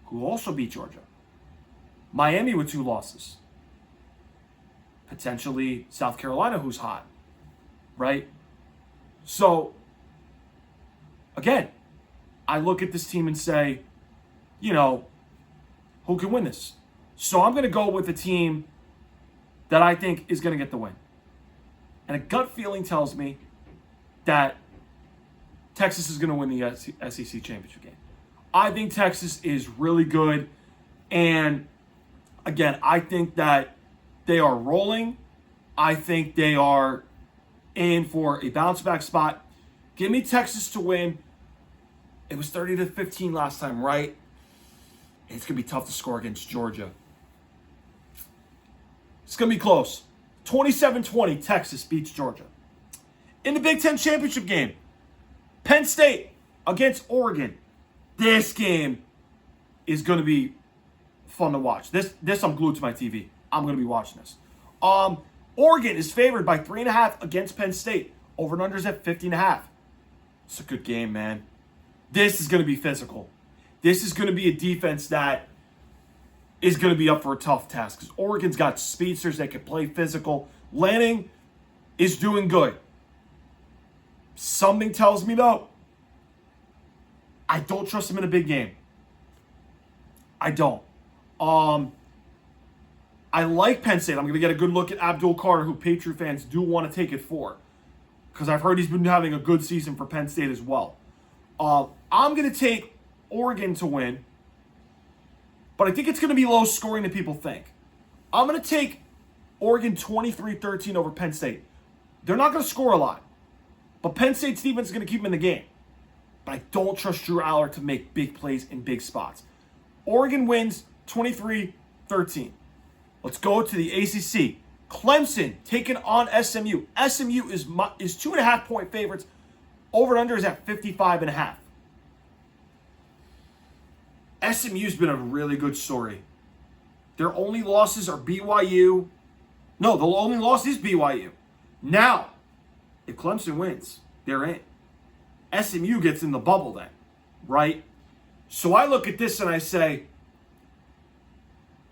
C: who also beat Georgia. Miami with 2 losses. Potentially South Carolina, who's hot, right? So, again, I look at this team and say, who can win this? So I'm going to go with a team that I think is going to get the win. And a gut feeling tells me that Texas is going to win the SEC championship game. I think Texas is really good. And again, I think that they are rolling. I think they are in for a bounce back spot. Give me Texas to win. It was 30-15 last time, right? It's going to be tough to score against Georgia. It's going to be close. 27-20, Texas beats Georgia. In the Big Ten championship game, Penn State against Oregon. This game is going to be fun to watch. This I'm glued to my TV. I'm going to be watching this. Oregon is favored by 3.5 against Penn State. Over and under is at 50.5. It's a good game, man. This is going to be physical. This is going to be a defense that is going to be up for a tough task because Oregon's got speedsters that can play physical. Lanning is doing good. Something tells me, though, I don't trust him in a big game. I don't. I I like Penn State. I'm going to get a good look at Abdul Carter, who Patriot fans do want to take it for, because I've heard he's been having a good season for Penn State as well. I'm going to take Oregon to win, but I think it's going to be low scoring than people think. I'm going to take Oregon 23-13 over Penn State. They're not going to score a lot, but Penn State's defense is going to keep them in the game. But I don't trust Drew Aller to make big plays in big spots. Oregon wins 23-13. Let's go to the ACC. Clemson taking on SMU. SMU is 2.5-point favorites. Over and under is at 55.5. SMU's been a really good story. Their only losses are BYU. No, the only loss is BYU. Now, if Clemson wins, they're in. SMU gets in the bubble then, right? So I look at this and I say,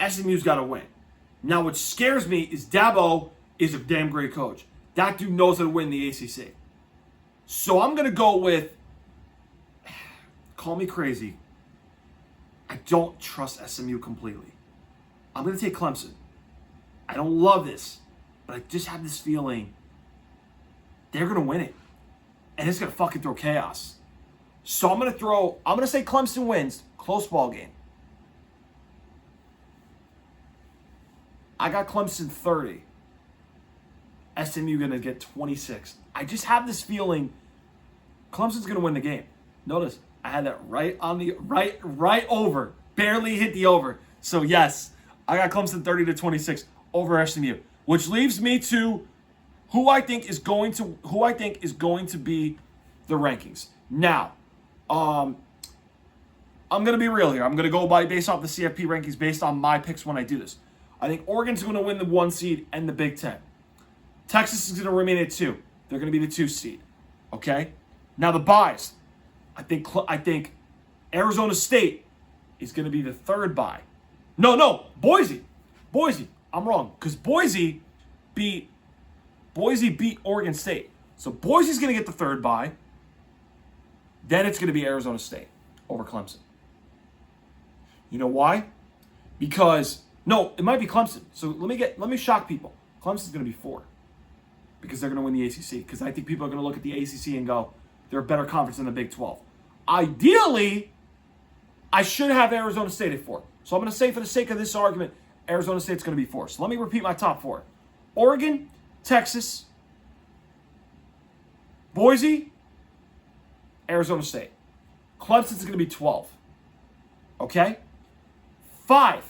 C: SMU's got to win. Now, what scares me is Dabo is a damn great coach. That dude knows how to win the ACC. So I'm going to go with, call me crazy, I don't trust SMU completely. I'm going to take Clemson. I don't love this, but I just have this feeling they're going to win it. And it's going to fucking throw chaos. So I'm going to say Clemson wins. Close ball game. I got Clemson 30. SMU going to get 26. I just have this feeling Clemson's going to win the game. Notice, I had that right on the, right over. Barely hit the over. So yes, I got Clemson 30-26 over SMU. Which leaves me to who I think is going to be the rankings. Now, I'm going to be real here. I'm going to go based off the CFP rankings based on my picks when I do this. I think Oregon's going to win the 1 seed and the Big Ten. Texas is going to remain at 2. They're going to be the 2 seed. Okay? Now the buys. I think Arizona State is going to be the 3rd buy. No, Boise. I'm wrong, because Boise beat Oregon State. So Boise's going to get the 3rd bye. Then it's going to be Arizona State over Clemson. You know why? Because, no, it might be Clemson. So let me shock people. Clemson's going to be 4 because they're going to win the ACC. Because I think people are going to look at the ACC and go, they're a better conference than the Big 12. Ideally, I should have Arizona State at 4. So I'm going to say, for the sake of this argument, Arizona State's going to be 4. So let me repeat my top 4. Oregon, Texas, Boise, Arizona State. Clemson's going to be 12. Okay? 5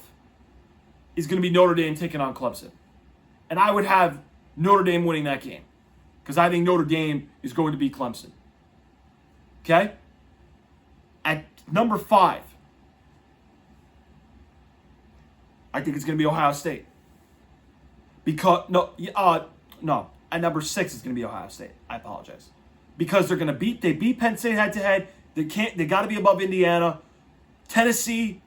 C: is going to be Notre Dame taking on Clemson. And I would have Notre Dame winning that game. Because I think Notre Dame is going to beat Clemson. Okay? At number 5, I think it's going to be Ohio State. Because, at number 6 it's going to be Ohio State. I apologize. Because they beat Penn State head-to-head. They got to be above Indiana. Tennessee,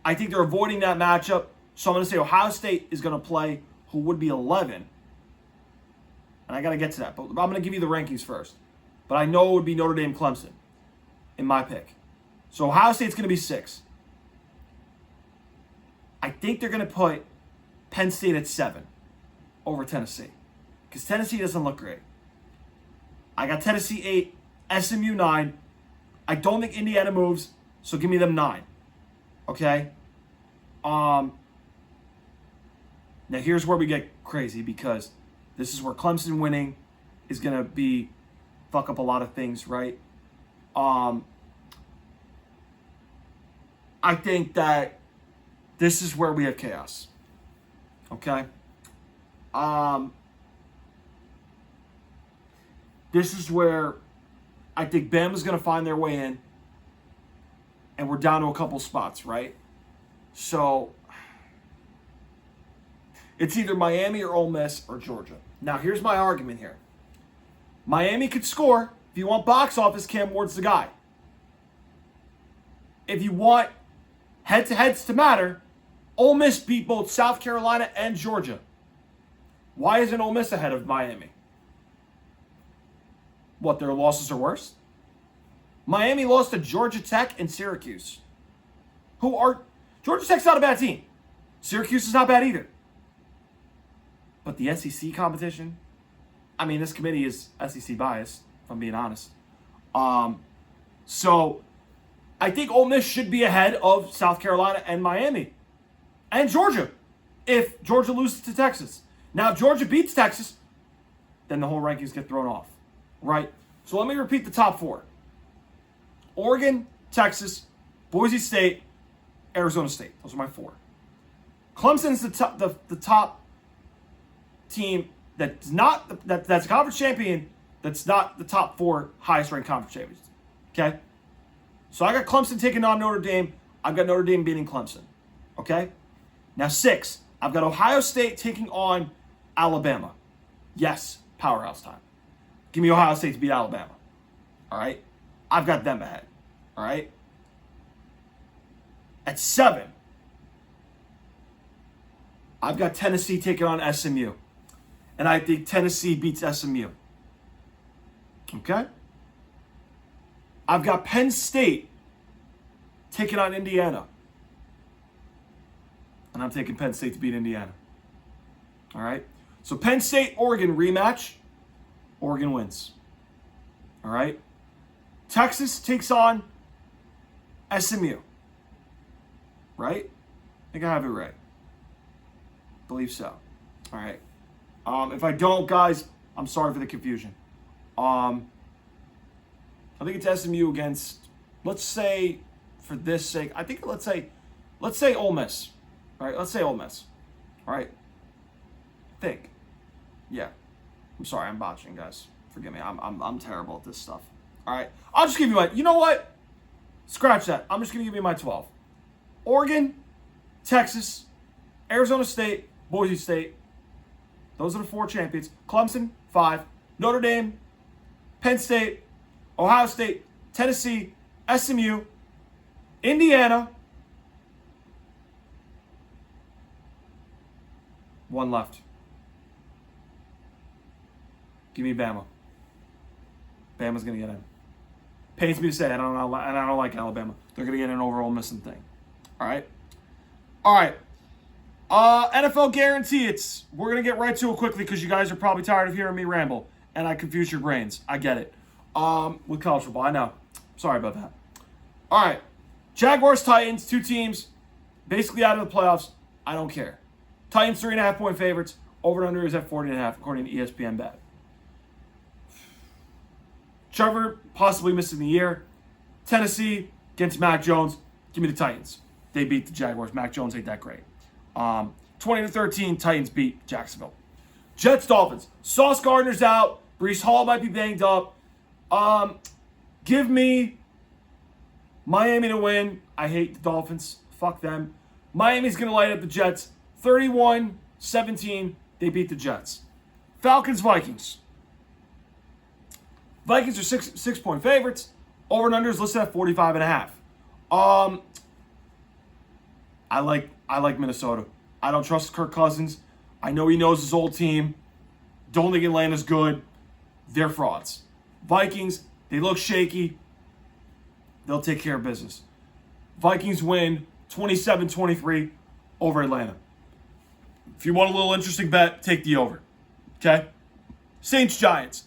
C: I think they're avoiding that matchup. So I'm going to say Ohio State is going to play who would be 11. And I got to get to that. But I'm going to give you the rankings first. But I know it would be Notre Dame Clemson in my pick. So Ohio State's going to be 6. I think they're going to put Penn State at 7 over Tennessee. Because Tennessee doesn't look great. I got Tennessee 8, SMU 9. I don't think Indiana moves, so give me them 9. Okay? Now here's where we get crazy, because this is where Clemson winning is going to fuck up a lot of things, right? I think that this is where we have chaos. Okay? This is where I think Bama's going to find their way in. And we're down to a couple spots, right? So, it's either Miami or Ole Miss or Georgia. Now, here's my argument here. Miami could score. If you want box office, Cam Ward's the guy. If you want head-to-heads to matter, Ole Miss beat both South Carolina and Georgia. Why isn't Ole Miss ahead of Miami? What, their losses are worse? Miami lost to Georgia Tech and Syracuse. Georgia Tech's not a bad team. Syracuse is not bad either. But the SEC competition, I mean, this committee is SEC biased, if I'm being honest. So I think Ole Miss should be ahead of South Carolina and Miami and Georgia if Georgia loses to Texas. Now, if Georgia beats Texas, then the whole rankings get thrown off, right? So let me repeat the top 4. Oregon, Texas, Boise State, Arizona State. Those are my 4. Clemson's the top team that's not that's a conference champion. That's not the top 4 highest ranked conference champions. Okay, so I got Clemson taking on Notre Dame. I've got Notre Dame beating Clemson. Okay, now 6. I've got Ohio State taking on Alabama. Yes, powerhouse time. Give me Ohio State to beat Alabama. All right, I've got them ahead. All right. At 7, I've got Tennessee taking on SMU. And I think Tennessee beats SMU. Okay? I've got Penn State taking on Indiana. And I'm taking Penn State to beat Indiana. All right? So Penn State-Oregon rematch. Oregon wins. All right? Texas takes on SMU. Right? I think I have it right. Believe so. All right. If I don't, guys, I'm sorry for the confusion. I think it's SMU against, let's say, for this sake, I think let's say Ole Miss. All right, let's say Ole Miss. All right. I think. Yeah. I'm sorry, I'm botching, guys. Forgive me. I'm terrible at this stuff. All right. I'll just give you my, you know what? Scratch that. I'm just going to give you my 12. Oregon, Texas, Arizona State, Boise State. Those are the 4 champions. Clemson, 5. Notre Dame, Penn State, Ohio State, Tennessee, SMU, Indiana. 1 left. Give me Bama. Bama's going to get in. Pains me to say, I don't know, and I don't like Alabama. They're going to get an overall missing thing. All right? All right. NFL guarantee. We're going to get right to it quickly because you guys are probably tired of hearing me ramble. And I confuse your brains. I get it. With college football. I know. Sorry about that. All right. Jaguars, Titans, 2 teams. Basically out of the playoffs. I don't care. Titans, 3.5-point favorites. Over and under is at 40.5 according to ESPN Bet. Trevor possibly missing the year. Tennessee against Mac Jones. Give me the Titans. They beat the Jaguars. Mac Jones ain't that great. 20-13, Titans beat Jacksonville. Jets, Dolphins. Sauce Gardner's out. Breece Hall might be banged up. Give me Miami to win. I hate the Dolphins. Fuck them. Miami's going to light up the Jets. 31-17, they beat the Jets. Falcons, Vikings. Vikings are 6-point favorites. Over and under is listed at 45.5. I like Minnesota. I don't trust Kirk Cousins. I know he knows his old team. Don't think Atlanta's good. They're frauds. Vikings, they look shaky. They'll take care of business. Vikings win 27-23 over Atlanta. If you want a little interesting bet, take the over. Okay? Saints, Giants.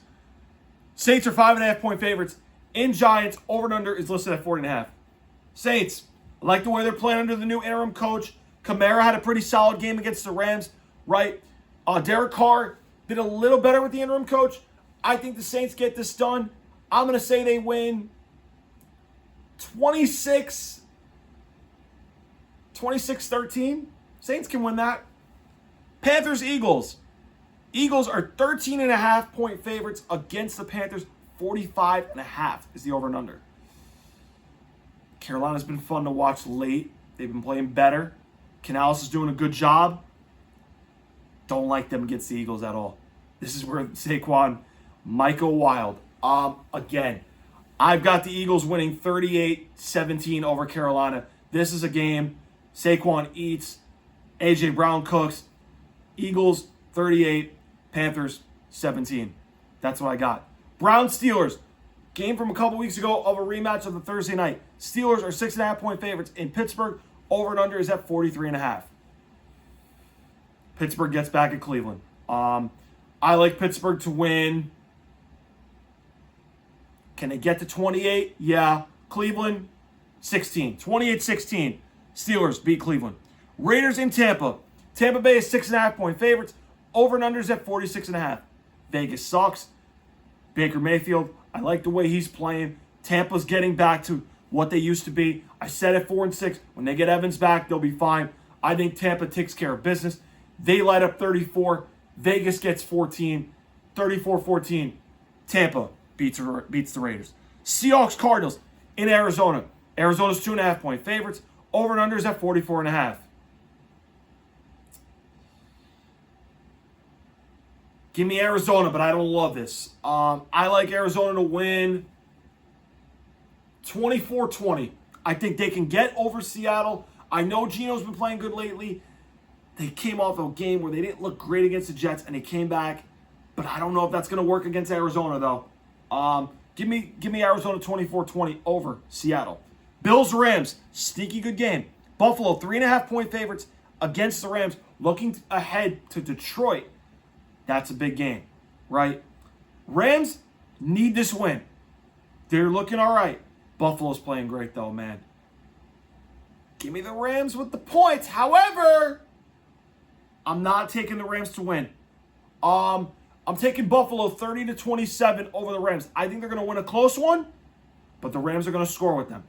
C: Saints are 5.5-point favorites. In Giants, over and under is listed at 40.5. Saints, I like the way they're playing under the new interim coach. Kamara had a pretty solid game against the Rams, right? Derek Carr did a little better with the interim coach. I think the Saints get this done. I'm going to say they win 26-13. Saints can win that. Panthers, Eagles. Eagles are 13.5-point favorites against the Panthers. 45.5 is the over and under. Carolina's been fun to watch late. They've been playing better. Canales is doing a good job. Don't like them against the Eagles at all. This is where Saquon might go wild. Again, I've got the Eagles winning 38-17 over Carolina. This is a game Saquon eats. A.J. Brown cooks. Eagles 38, Panthers 17. That's what I got. Browns, Steelers. Game from a couple weeks ago of a rematch of the Thursday night. Steelers are 6.5-point favorites in Pittsburgh. Over and under is at 43.5. Pittsburgh gets back at Cleveland. I like Pittsburgh to win. Can they get to 28? Yeah. Cleveland, 16. 28-16. Steelers beat Cleveland. Raiders in Tampa. Tampa Bay is 6.5-point favorites. Over and unders at 46.5. Vegas sucks. Baker Mayfield, I like the way he's playing. Tampa's getting back to what they used to be. I said at 4-6. When they get Evans back, they'll be fine. I think Tampa takes care of business. They light up 34. Vegas gets 14. 34-14. Tampa beats the Raiders. Seahawks Cardinals in Arizona. Arizona's 2.5-point favorites. Over and unders at 44.5. Give me Arizona, but I don't love this. I like Arizona to win 24-20. I think they can get over Seattle. I know Geno's been playing good lately. They came off a game where they didn't look great against the Jets, and they came back. But I don't know if that's going to work against Arizona, though. Give me Arizona 24-20 over Seattle. Bills-Rams, sneaky good game. Buffalo, 3.5-point favorites against the Rams, looking ahead to Detroit. That's a big game, right? Rams need this win. They're looking all right. Buffalo's playing great, though, man. Give me the Rams with the points. However, I'm not taking the Rams to win. I'm taking Buffalo 30-27 over the Rams. I think they're going to win a close one, but the Rams are going to score with them.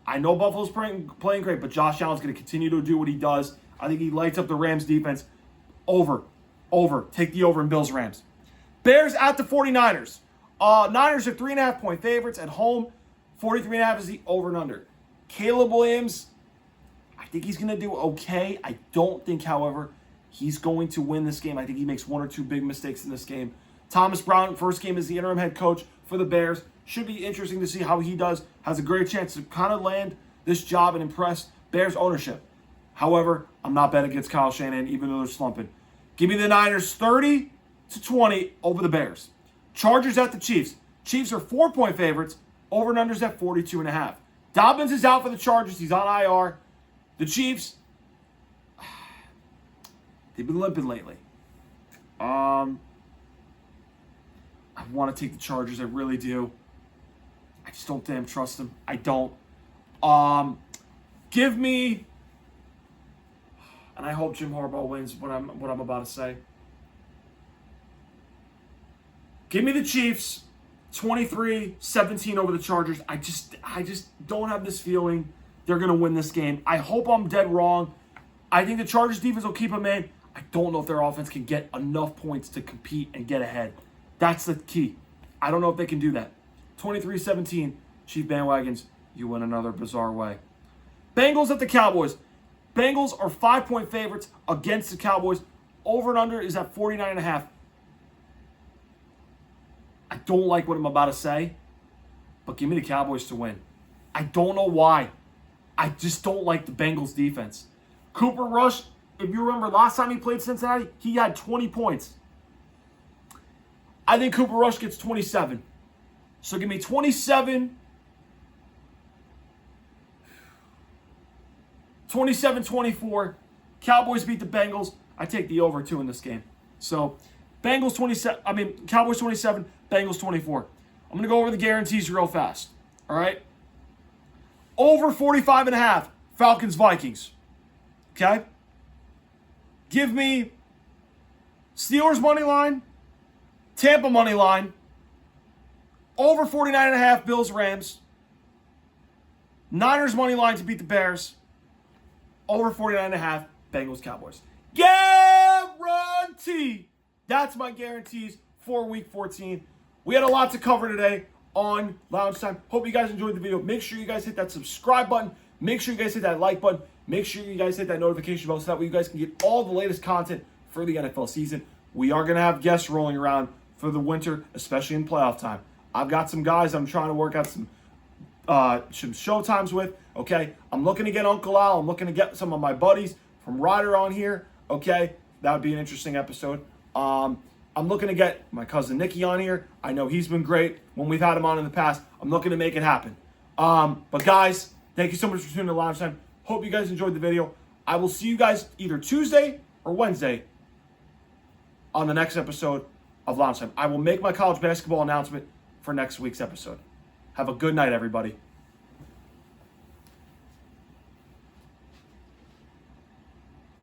C: I know Buffalo's playing great, but Josh Allen's going to continue to do what he does. I think he lights up the Rams defense. Over. Take the over in Bills-Rams. Bears at the 49ers. Niners are 3.5-point favorites at home. 43.5 is the over and under. Caleb Williams, I think he's going to do okay. I don't think, however, he's going to win this game. I think he makes one or two big mistakes in this game. Thomas Brown, first game as the interim head coach for the Bears. Should be interesting to see how he does. Has a great chance to kind of land this job and impress Bears ownership. However, I'm not betting against Kyle Shanahan, even though they're slumping. Give me the Niners 30-20 over the Bears. Chargers at the Chiefs. Chiefs are 4-point favorites. Over and unders at 42.5. Dobbins is out for the Chargers. He's on IR. The Chiefs, they've been limping lately. I want to take the Chargers. I really do. I just don't damn trust them. I don't. Give me, and I hope Jim Harbaugh wins what I'm about to say. Give me the Chiefs 23-17 over the Chargers. I just don't have this feeling they're going to win this game. I hope I'm dead wrong. I think the Chargers defense will keep them in. I don't know if their offense can get enough points to compete and get ahead. That's the key. I don't know if they can do that. 23-17, Chief bandwagons, you win another bizarre way. Bengals at the Cowboys. Bengals are 5-point favorites against the Cowboys. Over and under is at 49.5. I don't like what I'm about to say, but give me the Cowboys to win. I don't know why. I just don't like the Bengals defense. Cooper Rush, if you remember last time he played Cincinnati, he had 20 points. I think Cooper Rush gets 27. So give me 27-24. Cowboys beat the Bengals. I take the over 2 in this game. So Cowboys 27, Bengals 24. I'm going to go over the guarantees real fast. All right? Over 45.5, Falcons-Vikings. Okay? Give me Steelers money line, Tampa money line, over 49.5, Bills-Rams, Niners money line to beat the Bears, over 49.5, Bengals-Cowboys. Guarantee! That's my guarantees for Week 14. We had a lot to cover today on Loungetime. Hope you guys enjoyed the video. Make sure you guys hit that subscribe button. Make sure you guys hit that like button. Make sure you guys hit that notification bell so that way you guys can get all the latest content for the NFL season. We are going to have guests rolling around for the winter, especially in playoff time. I've got some guys I'm trying to work out some show times with, okay? I'm looking to get Uncle Al. I'm looking to get some of my buddies from Ryder on here, okay? That would be an interesting episode. I'm looking to get my cousin Nicky on here. I know he's been great when we've had him on in the past. I'm looking to make it happen. But guys, thank you so much for tuning in to Loungetime. Hope you guys enjoyed the video. I will see you guys either Tuesday or Wednesday on the next episode of Loungetime. I will make my college basketball announcement for next week's episode. Have a good night, everybody.